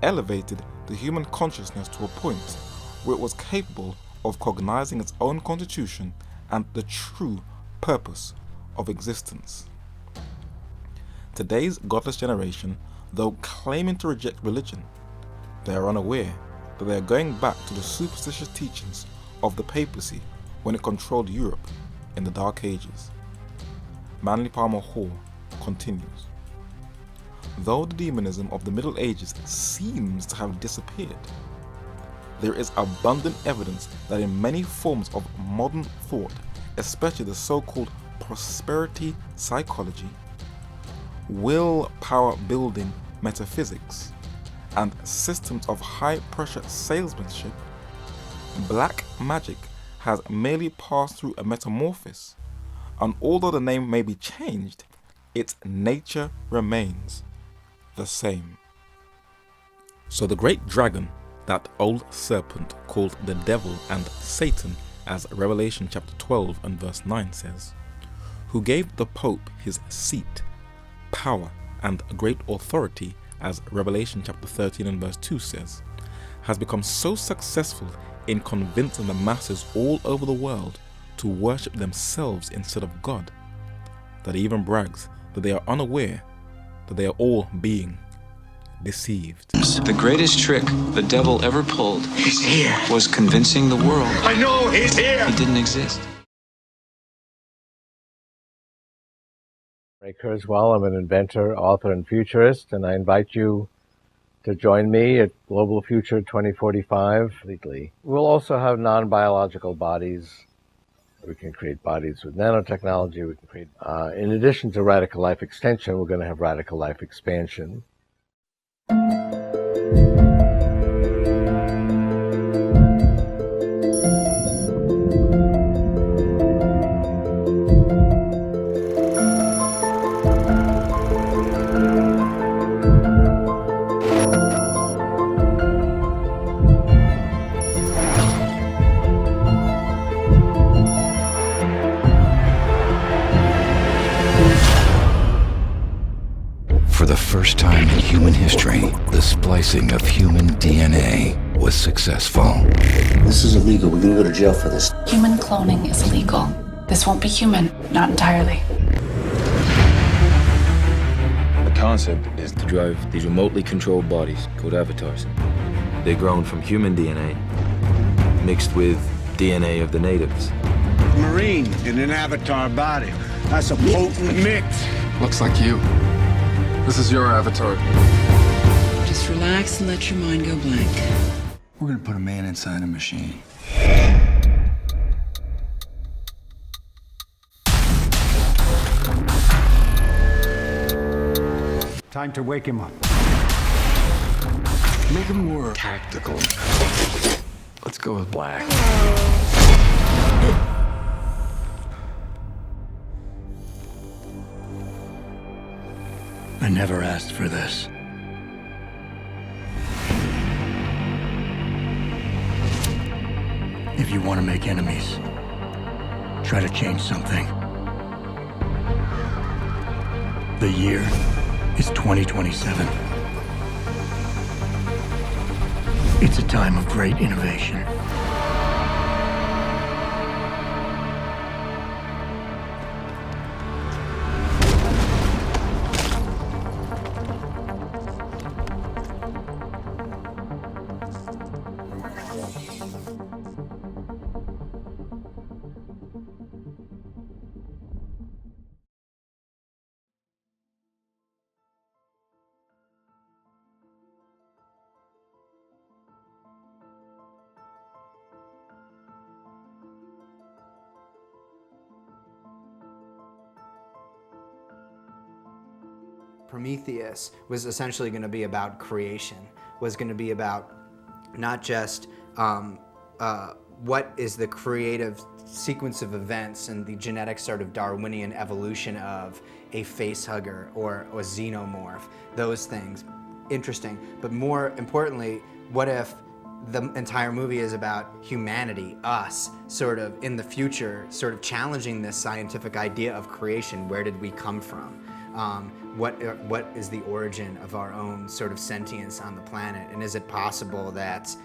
[SPEAKER 10] elevated the human consciousness to a point where it was capable of cognizing its own constitution and the true purpose of existence. Today's godless generation, though claiming to reject religion, they are unaware that they are going back to the superstitious teachings of the papacy when it controlled Europe in the Dark Ages. Manly Palmer Hall continues. Though the demonism of the Middle Ages seems to have disappeared, there is abundant evidence that in many forms of modern thought, especially the so-called prosperity psychology, willpower building metaphysics, and systems of high-pressure salesmanship, black magic has merely passed through a metamorphosis, and although the name may be changed, its nature remains the same. So the great dragon, that old serpent called the devil and Satan, as Revelation chapter 12 and verse 9 says, who gave the Pope his seat, power, and great authority, as Revelation chapter 13 and verse 2 says, has become so successful in convincing the masses all over the world to worship themselves instead of God, that he even brags that they are unaware that they are all being deceived.
[SPEAKER 3] The greatest trick the devil ever pulled was convincing the world
[SPEAKER 14] I know he's here!
[SPEAKER 3] he didn't exist.
[SPEAKER 4] Ray Kurzweil. I'm an inventor, author, and futurist, and I invite you to join me at Global Future 2045. We'll also have non-biological bodies. We can create bodies with nanotechnology. We can create, in addition to radical life extension, we're going to have radical life expansion.
[SPEAKER 5] For the first time in human history, the splicing of human DNA was successful.
[SPEAKER 11] This is illegal. We're gonna go to jail for this.
[SPEAKER 23] Human cloning is illegal. This won't be human, not entirely.
[SPEAKER 13] The concept is to drive these remotely controlled bodies called avatars. They're grown from human DNA mixed with DNA of the natives.
[SPEAKER 14] Marine in an avatar body. That's a potent mix.
[SPEAKER 25] Looks like you. This is your avatar.
[SPEAKER 26] Just relax and let your mind go blank. We're gonna put a man inside a machine.
[SPEAKER 27] Time to wake him up.
[SPEAKER 25] Make him more tactical. Let's go with black.
[SPEAKER 27] I never asked for this. If you want to make enemies, try to change something. The year is 2027. It's a time of great innovation.
[SPEAKER 28] Prometheus was essentially going to be about creation, was going to be about not just what is the creative sequence of events and the genetic sort of Darwinian evolution of a face hugger or a xenomorph, those things, interesting. But more importantly, what if the entire movie is about humanity, us, sort of in the future, sort of challenging this scientific idea of creation? Where did we come from? What is the origin of our own sort of sentience on the planet? And is it possible that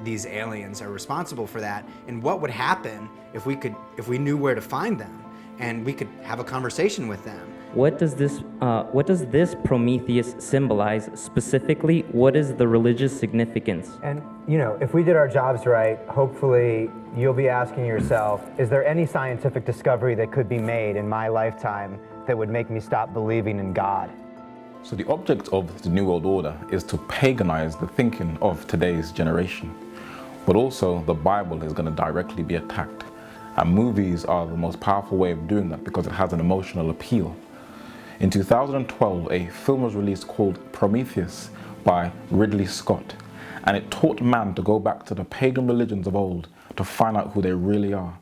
[SPEAKER 28] these aliens are responsible for that? And what would happen if we knew where to find them and we could have a conversation with them?
[SPEAKER 2] What does this Prometheus symbolize specifically? What is the religious significance?
[SPEAKER 28] And you know, if we did our jobs right, hopefully you'll be asking yourself, is there any scientific discovery that could be made in my lifetime that would make me stop believing in God?
[SPEAKER 10] So the object of the New World Order is to paganize the thinking of today's generation. But also the Bible is going to directly be attacked. And movies are the most powerful way of doing that because it has an emotional appeal. In 2012, a film was released called Prometheus by Ridley Scott. And it taught man to go back to the pagan religions of old to find out who they really are.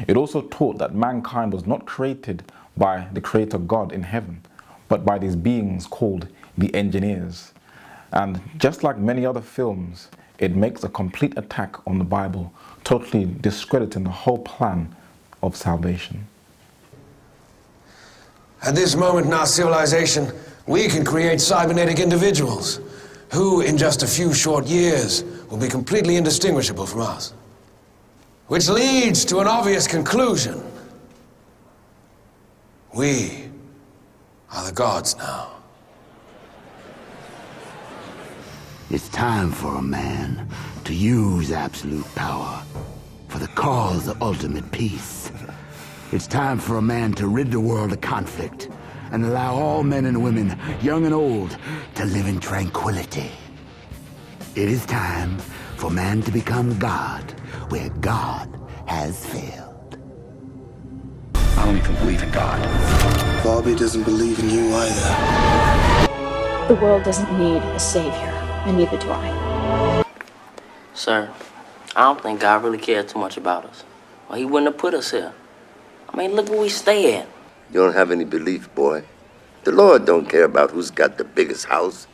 [SPEAKER 10] It also taught that mankind was not created by the creator God in heaven, but by these beings called the engineers. And just like many other films, it makes a complete attack on the Bible, totally discrediting the whole plan of salvation.
[SPEAKER 6] At this moment in our civilization, we can create cybernetic individuals who, in just a few short years, will be completely indistinguishable from us. Which leads to an obvious conclusion. We are the gods now.
[SPEAKER 7] It's time for a man to use absolute power for the cause of ultimate peace. It's time for a man to rid the world of conflict and allow all men and women, young and old, to live in tranquility. It is time for man to become God where God has failed.
[SPEAKER 20] I don't even believe in God.
[SPEAKER 16] Bobby doesn't believe in you either.
[SPEAKER 8] The world doesn't need a savior, and neither do I.
[SPEAKER 9] Sir, I don't think God really cared too much about us. Well, he wouldn't have put us here. I mean, look where we stay at.
[SPEAKER 11] You don't have any belief, boy. The Lord don't care about who's got the biggest house.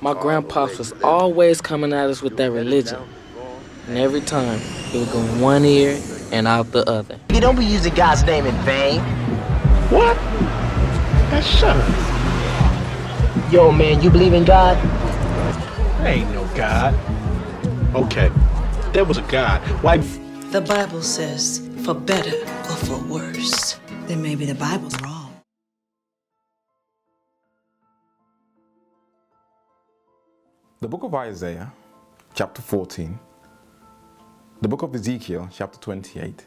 [SPEAKER 9] My grandpops was always coming at us with that religion. And every time, it would go in one ear and out the other.
[SPEAKER 12] You don't be using God's name in vain. What? That's shut. Yo, man, you believe in God?
[SPEAKER 14] There ain't no God. Okay, there was a God. Why?
[SPEAKER 15] The Bible says, for better or for worse. Then maybe the Bible's wrong.
[SPEAKER 10] The book of Isaiah, chapter 14, the book of Ezekiel, chapter 28,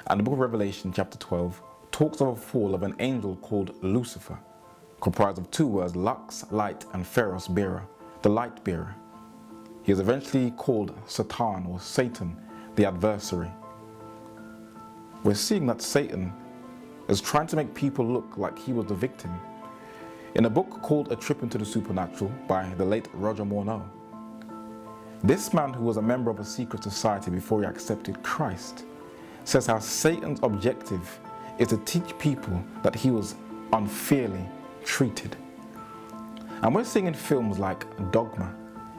[SPEAKER 10] and the book of Revelation, chapter 12, talks of a fall of an angel called Lucifer, comprised of two words, lux, light, and pheros, bearer, the light bearer. He is eventually called Satan or Satan, the adversary. We're seeing that Satan is trying to make people look like he was the victim. In a book called A Trip into the Supernatural by the late Roger Morneau, this man, who was a member of a secret society before he accepted Christ, says how Satan's objective is to teach people that he was unfairly treated. And we're seeing in films like Dogma,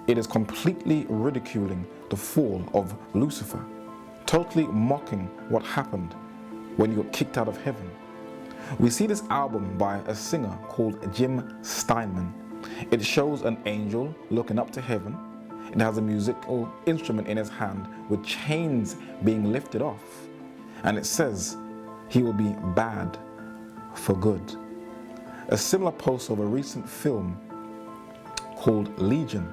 [SPEAKER 10] it is completely ridiculing the fall of Lucifer, totally mocking what happened when he got kicked out of heaven. We see this album by a singer called Jim Steinman. It shows an angel looking up to heaven. It has a musical instrument in his hand with chains being lifted off. And it says he will be bad for good. A similar poster of a recent film called Legion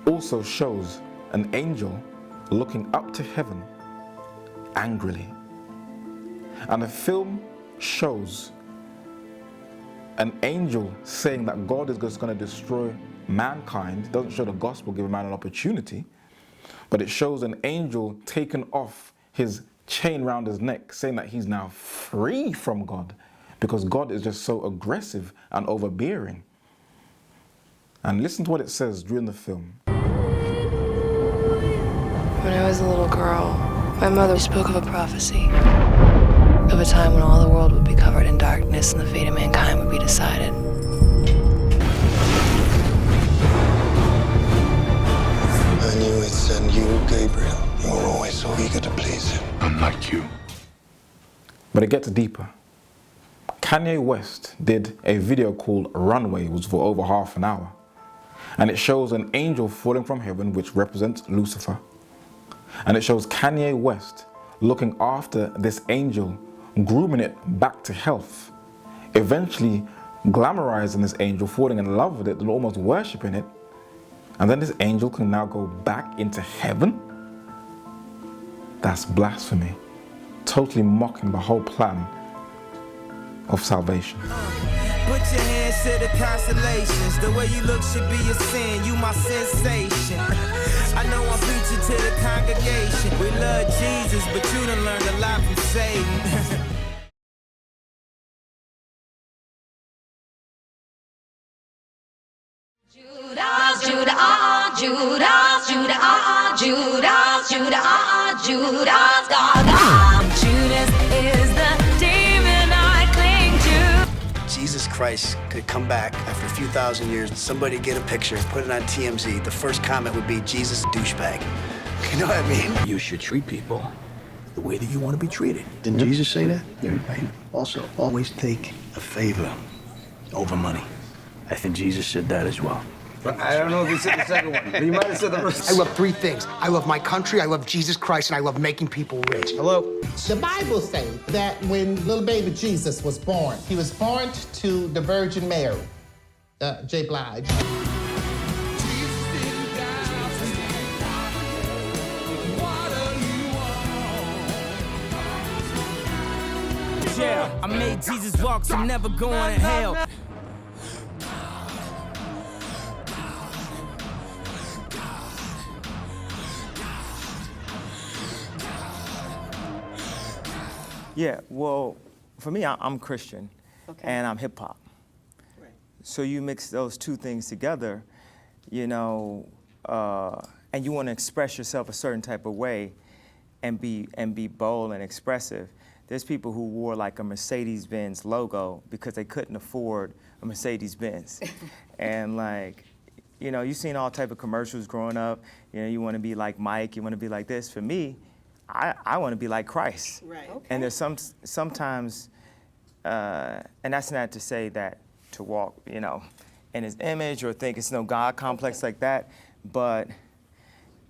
[SPEAKER 10] also shows an angel looking up to heaven angrily. And the film shows an angel saying that God is just going to destroy mankind. It doesn't show the gospel giving man an opportunity, but it shows an angel taking off his chain around his neck, saying that he's now free from God because God is just so aggressive and overbearing. And listen to what it says during the film.
[SPEAKER 17] When I was a little girl,
[SPEAKER 1] My mother spoke of a prophecy, of a time when all the world would be covered in darkness and the fate of mankind would be decided.
[SPEAKER 25] I knew he'd send you, Gabriel. You were always so eager to please him. Unlike you.
[SPEAKER 10] But it gets deeper. Kanye West did a video called Runway. It was for over half an hour. And it shows an angel falling from heaven, which represents Lucifer. And it shows Kanye West looking after this angel, grooming it back to health, eventually glamorizing this angel, falling in love with it and almost worshiping it. And then this angel can now go back into heaven? That's blasphemy. Totally mocking the whole plan of salvation.
[SPEAKER 3] Put your hands to the constellations. The way you look should be a sin. You my sensation. I know I'm preaching to the congregation. We love Jesus, but you done learned a lot from Satan.
[SPEAKER 17] Judas, Judas, Judas, Judas, Judas, Judas, Judas, God. Judas is the demon I cling to.
[SPEAKER 27] Jesus Christ could come back after a few thousand years, somebody get a picture, put it on TMZ. The first comment would be, Jesus douchebag. You know what I mean? You should treat people the way that you want to be treated. Didn't Jesus say that? Yeah, right. Also, always take a favor over money. I think Jesus said that as well.
[SPEAKER 18] I don't know if he said the second one, but he might have said the first.
[SPEAKER 19] I love three things. I love my country, I love Jesus Christ, and I love making people rich. Hello?
[SPEAKER 21] The Bible says that when little baby Jesus was born, he was born to the Virgin Mary. J. Blige.
[SPEAKER 3] Yeah, I made Jesus walk, so I'm never going to hell.
[SPEAKER 22] Yeah, well, for me, I'm Christian, and I'm hip hop. Right. So you mix those two things together, you know, and you want to express yourself a certain type of way, and be bold and expressive. There's people who wore like a Mercedes-Benz logo because they couldn't afford a Mercedes-Benz, and like, you know, you've seen all type of commercials growing up. You know, you want to be like Mike, you want to be like this. For me, I want to be like Christ. Right. Okay. And there's sometimes, and that's not to say that to walk, you know, in his image or think it's no God complex like that, but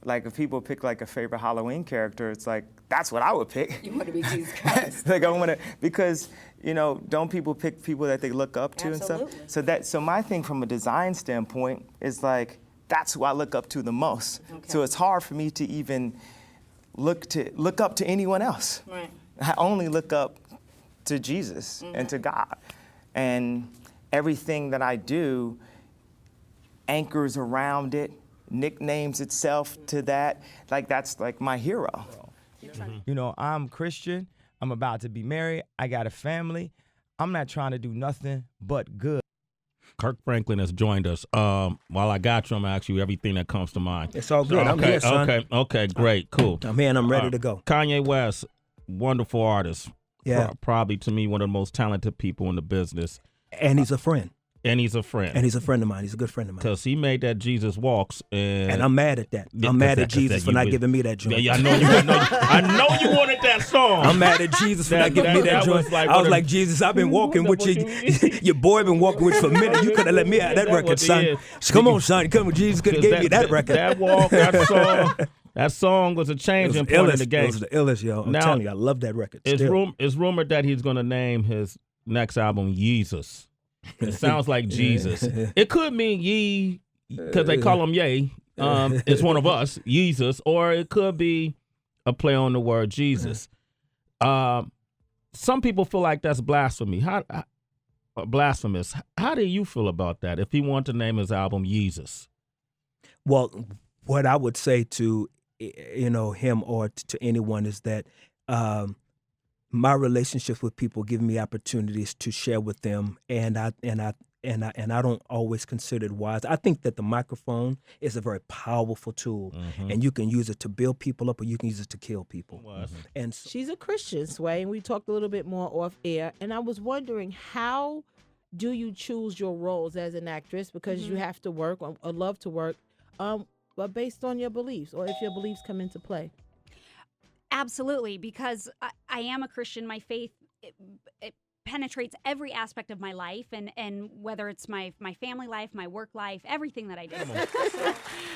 [SPEAKER 22] like if people pick like a favorite Halloween character, it's like, that's what I would pick.
[SPEAKER 24] You want to be Jesus Christ.
[SPEAKER 22] Like I want to, because, you know, don't people pick people that they look up to? Absolutely. And stuff? So my thing from a design standpoint is like, that's who I look up to the most. Okay. So it's hard for me to even look up to anyone else. Right. I only look up to Jesus and to God. And everything that I do anchors around it, nicknames itself to that. Like that's like my hero.
[SPEAKER 29] You know, I'm Christian. I'm about to be married. I got a family. I'm not trying to do nothing but good.
[SPEAKER 30] Kirk Franklin has joined us. While I got you, I'm going to ask you everything that comes to mind.
[SPEAKER 31] It's all good. I'm here, son.
[SPEAKER 30] Okay, great, cool.
[SPEAKER 31] I'm here and I'm ready to go.
[SPEAKER 30] Kanye West, wonderful artist.
[SPEAKER 31] Yeah.
[SPEAKER 30] Probably, to me, one of the most talented people in the business.
[SPEAKER 31] And he's a friend.
[SPEAKER 30] And he's a friend.
[SPEAKER 31] And he's a friend of mine. He's a good friend of mine.
[SPEAKER 30] Because he made that Jesus Walks. And I'm
[SPEAKER 31] mad at that. I'm mad at Jesus for not giving me that joint.
[SPEAKER 30] Yeah, I know you wanted that song.
[SPEAKER 31] I'm mad at Jesus for not giving me that joint. I was like, Jesus, I've been walking with you. Your boy been walking with you for a minute. You could have let me have that record, son. Come on, son. Come on, Jesus could have gave me that record.
[SPEAKER 30] That walk, that song. That song was a changing point in the game.
[SPEAKER 31] It was the illest, yo. I'm telling you, I love that record.
[SPEAKER 30] It's rumored that he's going to name his next album Jesus. It sounds like Jesus. It could mean ye, because they call him Ye. It's one of us, Jesus, or it could be a play on the word Jesus. Some people feel like that's blasphemy. Blasphemous. How do you feel about that? If he wanted to name his album Jesus,
[SPEAKER 31] well, what I would say to him or to anyone is that my relationships with people give me opportunities to share with them, and and I don't always consider it wise. I think that the microphone is a very powerful tool, and you can use it to build people up, or you can use it to kill people. And so,
[SPEAKER 2] she's a Christian, Sway, and we talked a little bit more off air. And I was wondering, how do you choose your roles as an actress? Because you have to work or love to work, but based on your beliefs, or if your beliefs come into play.
[SPEAKER 4] Absolutely, because I am a Christian. My faith it penetrates every aspect of my life, and whether it's my family life, my work life, everything that I do.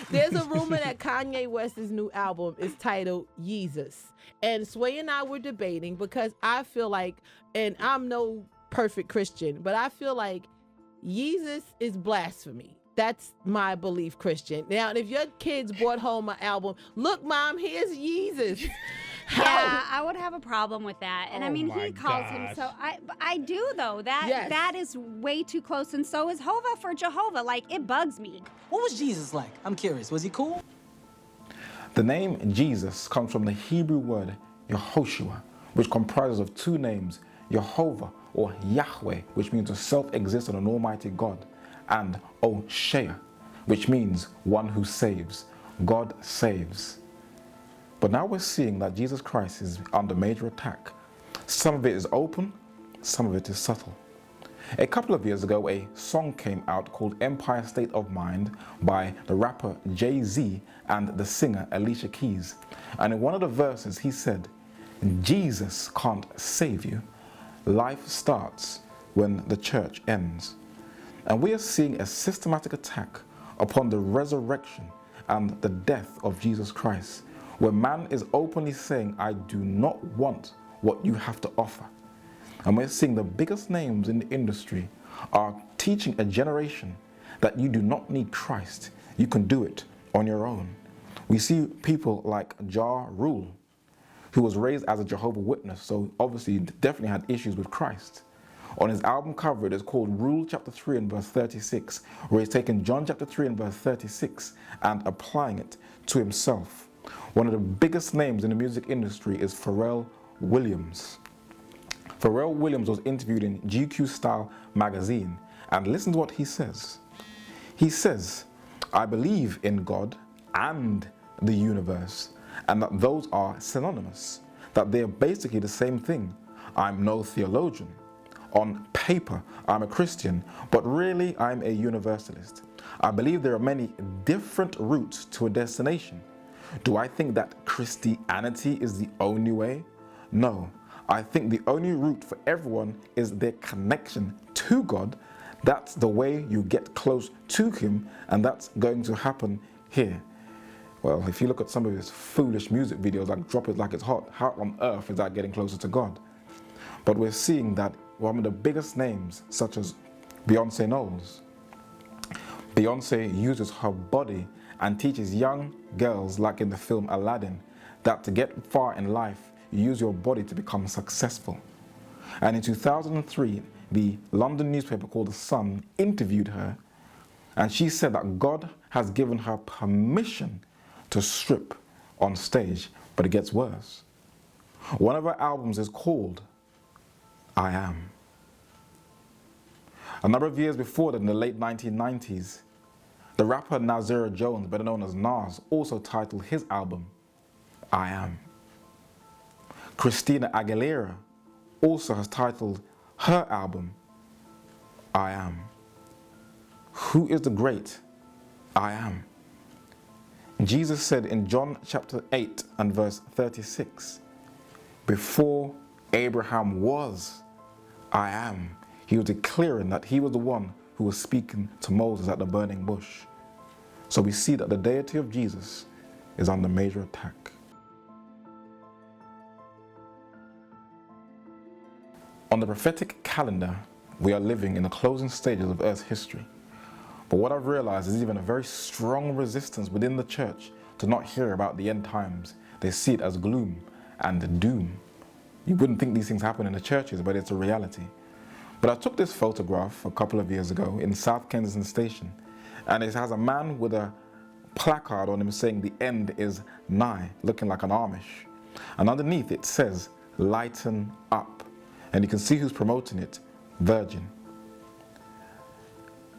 [SPEAKER 2] There's a rumor that Kanye West's new album is titled Yeezus. And Sway and I were debating, because I feel like, and I'm no perfect Christian, but I feel like Yeezus is blasphemy. That's my belief, Christian. Now, if your kids brought home an album, look, Mom, here's Yeezus.
[SPEAKER 4] Yeah, I would have a problem with that. And I mean, he calls him so. I do, though. That is way too close. And so is Hova for Jehovah. Like, it bugs me.
[SPEAKER 5] What was Jesus like? I'm curious. Was he cool?
[SPEAKER 10] The name Jesus comes from the Hebrew word Yehoshua, which comprises of two names, Jehovah or Yahweh, which means to self-exist and an almighty God, and Oshea, which means one who saves. God saves. But now we're seeing that Jesus Christ is under major attack. Some of it is open, some of it is subtle. A couple of years ago, a song came out called Empire State of Mind by the rapper Jay-Z and the singer Alicia Keys. And in one of the verses, he said, "Jesus can't save you. Life starts when the church ends." And we are seeing a systematic attack upon the resurrection and the death of Jesus Christ, where man is openly saying, "I do not want what you have to offer." And we're seeing the biggest names in the industry are teaching a generation that you do not need Christ. You can do it on your own. We see people like Ja Rule, who was raised as a Jehovah's Witness, so obviously definitely had issues with Christ. On his album cover, it is called Rule chapter 3 and verse 36, where he's taken John chapter 3 and verse 36 and applying it to himself. One of the biggest names in the music industry is Pharrell Williams. Pharrell Williams was interviewed in GQ Style magazine, and listen to what he says. He says, "I believe in God and the universe, and that those are synonymous, that they're basically the same thing. I'm no theologian. On paper, I'm a Christian, but really I'm a universalist. I believe there are many different routes to a destination. Do I think that Christianity is the only way? No. I think the only route for everyone is their connection to God. That's the way you get close to Him, and that's going to happen here." Well, if you look at some of his foolish music videos, like Drop It Like It's Hot, how on earth is that getting closer to God? But we're seeing that one of the biggest names, such as Beyonce knows. Beyonce uses her body and teaches young girls, like in the film Aladdin, that to get far in life, you use your body to become successful. And in 2003, the London newspaper called The Sun interviewed her, and she said that God has given her permission to strip on stage, but it gets worse. One of her albums is called I Am. A number of years before that, in the late 1990s, the rapper Nazira Jones, better known as Nas, also titled his album I Am. Christina Aguilera also has titled her album I Am. Who is the great I Am? Jesus said in John chapter 8 and verse 36, "Before Abraham was, I am." He was declaring that he was the one who was speaking to Moses at the burning bush. So we see that the deity of Jesus is under major attack. On the prophetic calendar, we are living in the closing stages of Earth's history. But what I've realized is even a very strong resistance within the church to not hear about the end times. They see it as gloom and doom. You wouldn't think these things happen in the churches, but it's a reality. But I took this photograph a couple of years ago in South Kensington Station, and it has a man with a placard on him saying the end is nigh, looking like an Amish. And underneath it says, "Lighten up." And you can see who's promoting it, Virgin.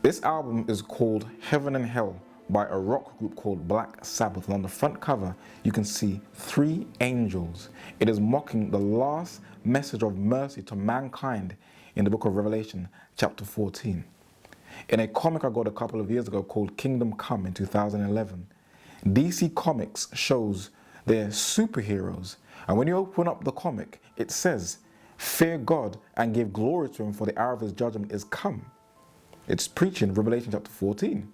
[SPEAKER 10] This album is called Heaven and Hell by a rock group called Black Sabbath. And on the front cover, you can see 3 angels. It is mocking the last message of mercy to mankind in the book of Revelation, chapter 14. In a comic I got a couple of years ago called Kingdom Come in 2011, DC Comics shows their superheroes. And when you open up the comic, it says, "Fear God and give glory to him, for the hour of his judgment is come." It's preaching Revelation chapter 14.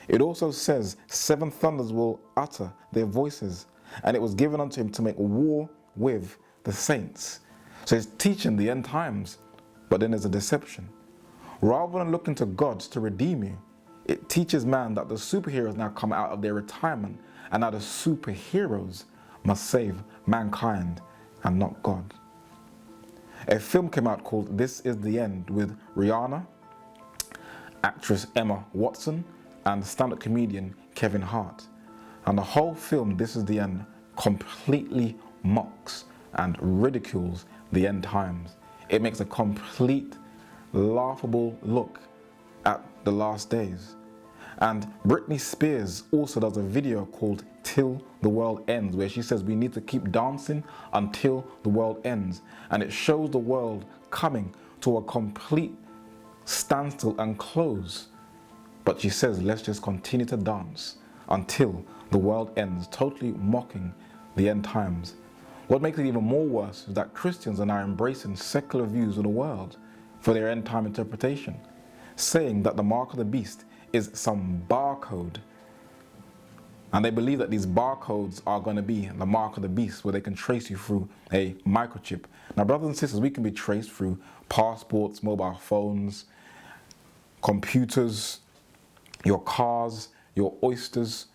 [SPEAKER 10] It also says 7 thunders will utter their voices, and it was given unto him to make war with the saints. So it's teaching the end times, but then there's a deception. Rather than looking to God to redeem you, it teaches man that the superheroes now come out of their retirement, and now the superheroes must save mankind and not God. A film came out called This Is the End with Rihanna, actress Emma Watson, and stand-up comedian Kevin Hart. And the whole film, This Is the End, completely mocks and ridicules the end times. It makes a complete laughable look at the last days. And Britney Spears also does a video called Till the World Ends, where she says we need to keep dancing until the world ends. And it shows the world coming to a complete standstill and close. But she says, let's just continue to dance until the world ends, totally mocking the end times. What makes it even more worse is that Christians are now embracing secular views of the world for their end time interpretation, saying that the mark of the beast is some barcode. And they believe that these barcodes are going to be the mark of the beast, where they can trace you through a microchip. Now, brothers and sisters, we can be traced through passports, mobile phones, computers, your cars, your oysters,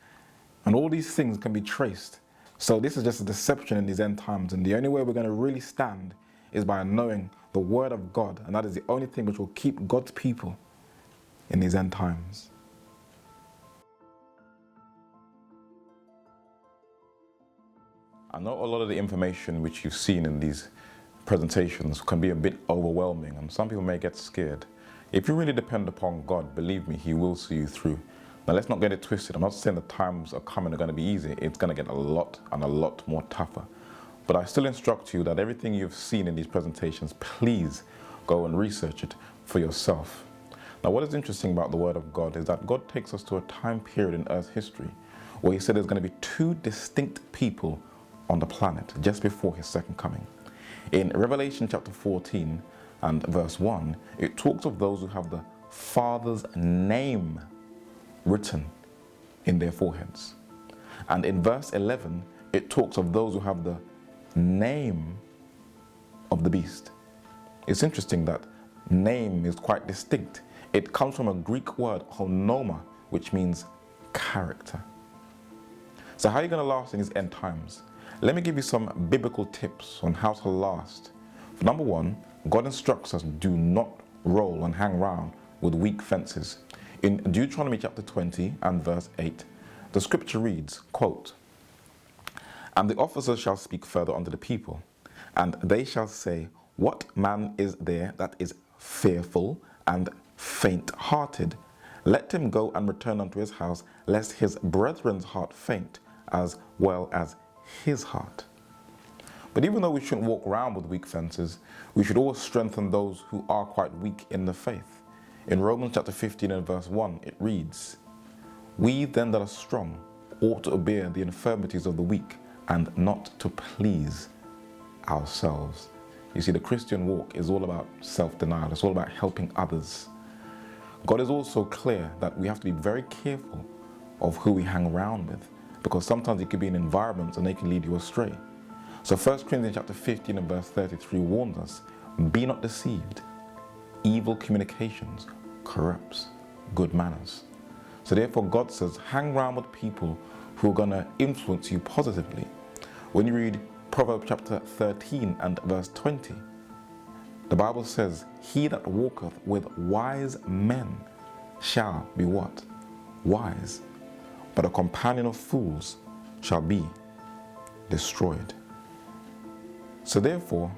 [SPEAKER 10] and all these things can be traced. So this is just a deception in these end times, and the only way we're going to really stand is by knowing the word of God, and that is the only thing which will keep God's people in these end times. I know a lot of the information which you've seen in these presentations can be a bit overwhelming, and some people may get scared. If you really depend upon God, believe me, He will see you through. Now, let's not get it twisted. I'm not saying the times are coming are going to be easy. It's going to get a lot more tougher. But I still instruct you that everything you've seen in these presentations, please go and research it for yourself. Now, what is interesting about the Word of God is that God takes us to a time period in Earth's history where He said there's going to be 2 distinct people on the planet just before His second coming. In Revelation chapter 14 and verse 1, it talks of those who have the Father's name written in their foreheads. And in verse 11, it talks of those who have the name of the beast. It's interesting that name is quite distinct. It comes from a Greek word, honoma, which means character. So how are you going to last in these end times? Let me give you some biblical tips on how to last. For number 1, God instructs us, do not roll and hang around with weak fences. In Deuteronomy chapter 20 and verse 8, the scripture reads, quote, "And the officers shall speak further unto the people, and they shall say, what man is there that is fearful and faint-hearted? Let him go and return unto his house, lest his brethren's heart faint, as well as his heart." But even though we shouldn't walk around with weak fences, we should always strengthen those who are quite weak in the faith. In Romans chapter 15 and verse 1, it reads, "We then that are strong ought to bear the infirmities of the weak, and not to please ourselves." You see, the Christian walk is all about self-denial. It's all about helping others. God is also clear that we have to be very careful of who we hang around with, because sometimes it could be in environments and they can lead you astray. So 1 Corinthians chapter 15 and verse 33 warns us, "Be not deceived. Evil communications corrupts good manners." So therefore God says, hang around with people who are going to influence you positively. When you read Proverbs chapter 13 and verse 20, the Bible says, "He that walketh with wise men shall be" what? Wise. "But a companion of fools shall be destroyed." So therefore,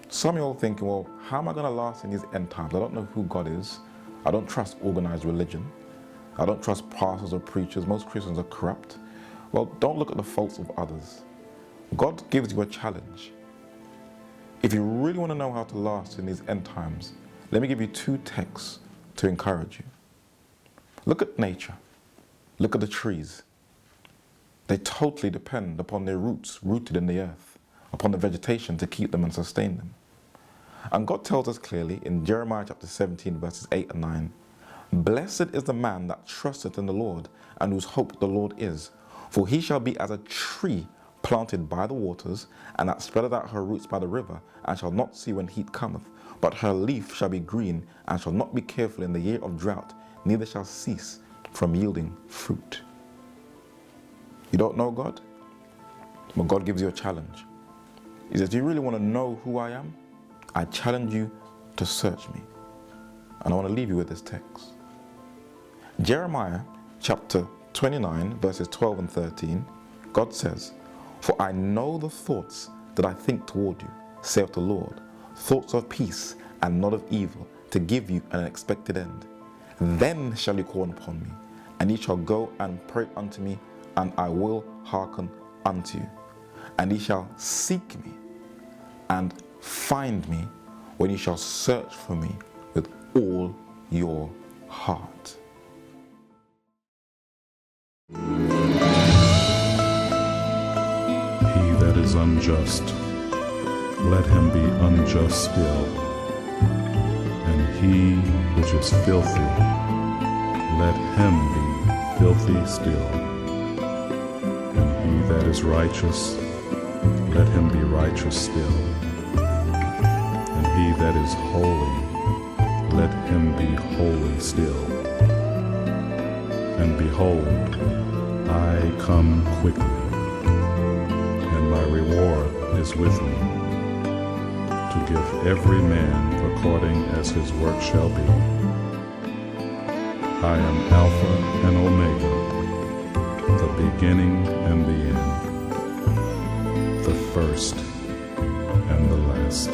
[SPEAKER 10] some of you are thinking, well, how am I going to last in these end times? I don't know who God is. I don't trust organized religion. I don't trust pastors or preachers. Most Christians are corrupt. Well, don't look at the faults of others. God gives you a challenge. If you really want to know how to last in these end times, let me give you 2 texts to encourage you. Look at nature. Look at the trees. They totally depend upon their roots rooted in the earth, upon the vegetation to keep them and sustain them. And God tells us clearly in Jeremiah chapter 17, verses 8 and 9, "Blessed is the man that trusteth in the Lord, and whose hope the Lord is. For he shall be as a tree planted by the waters, and that spreadeth out her roots by the river, and shall not see when heat cometh. But her leaf shall be green, and shall not be careful in the year of drought, neither shall cease from yielding fruit." You don't know God? But God gives you a challenge. He says, "Do you really want to know who I am? I challenge you to search me." And I want to leave you with this text. Jeremiah chapter 29, verses 12 and 13, God says, "For I know the thoughts that I think toward you, saith the Lord, thoughts of peace and not of evil, to give you an expected end. Then shall you call upon me, and ye shall go and pray unto me, and I will hearken unto you. And ye shall seek me and find me when you shall search for me with all your heart."
[SPEAKER 6] He that is unjust, let him be unjust still. And he which is filthy, let him be filthy still. And he that is righteous, let him be righteous still. And he that is holy, let him be holy still. And behold, I come quickly, and my reward is with me, to give every man according as his work shall be. I am Alpha and Omega, the beginning and the end, the first and the last.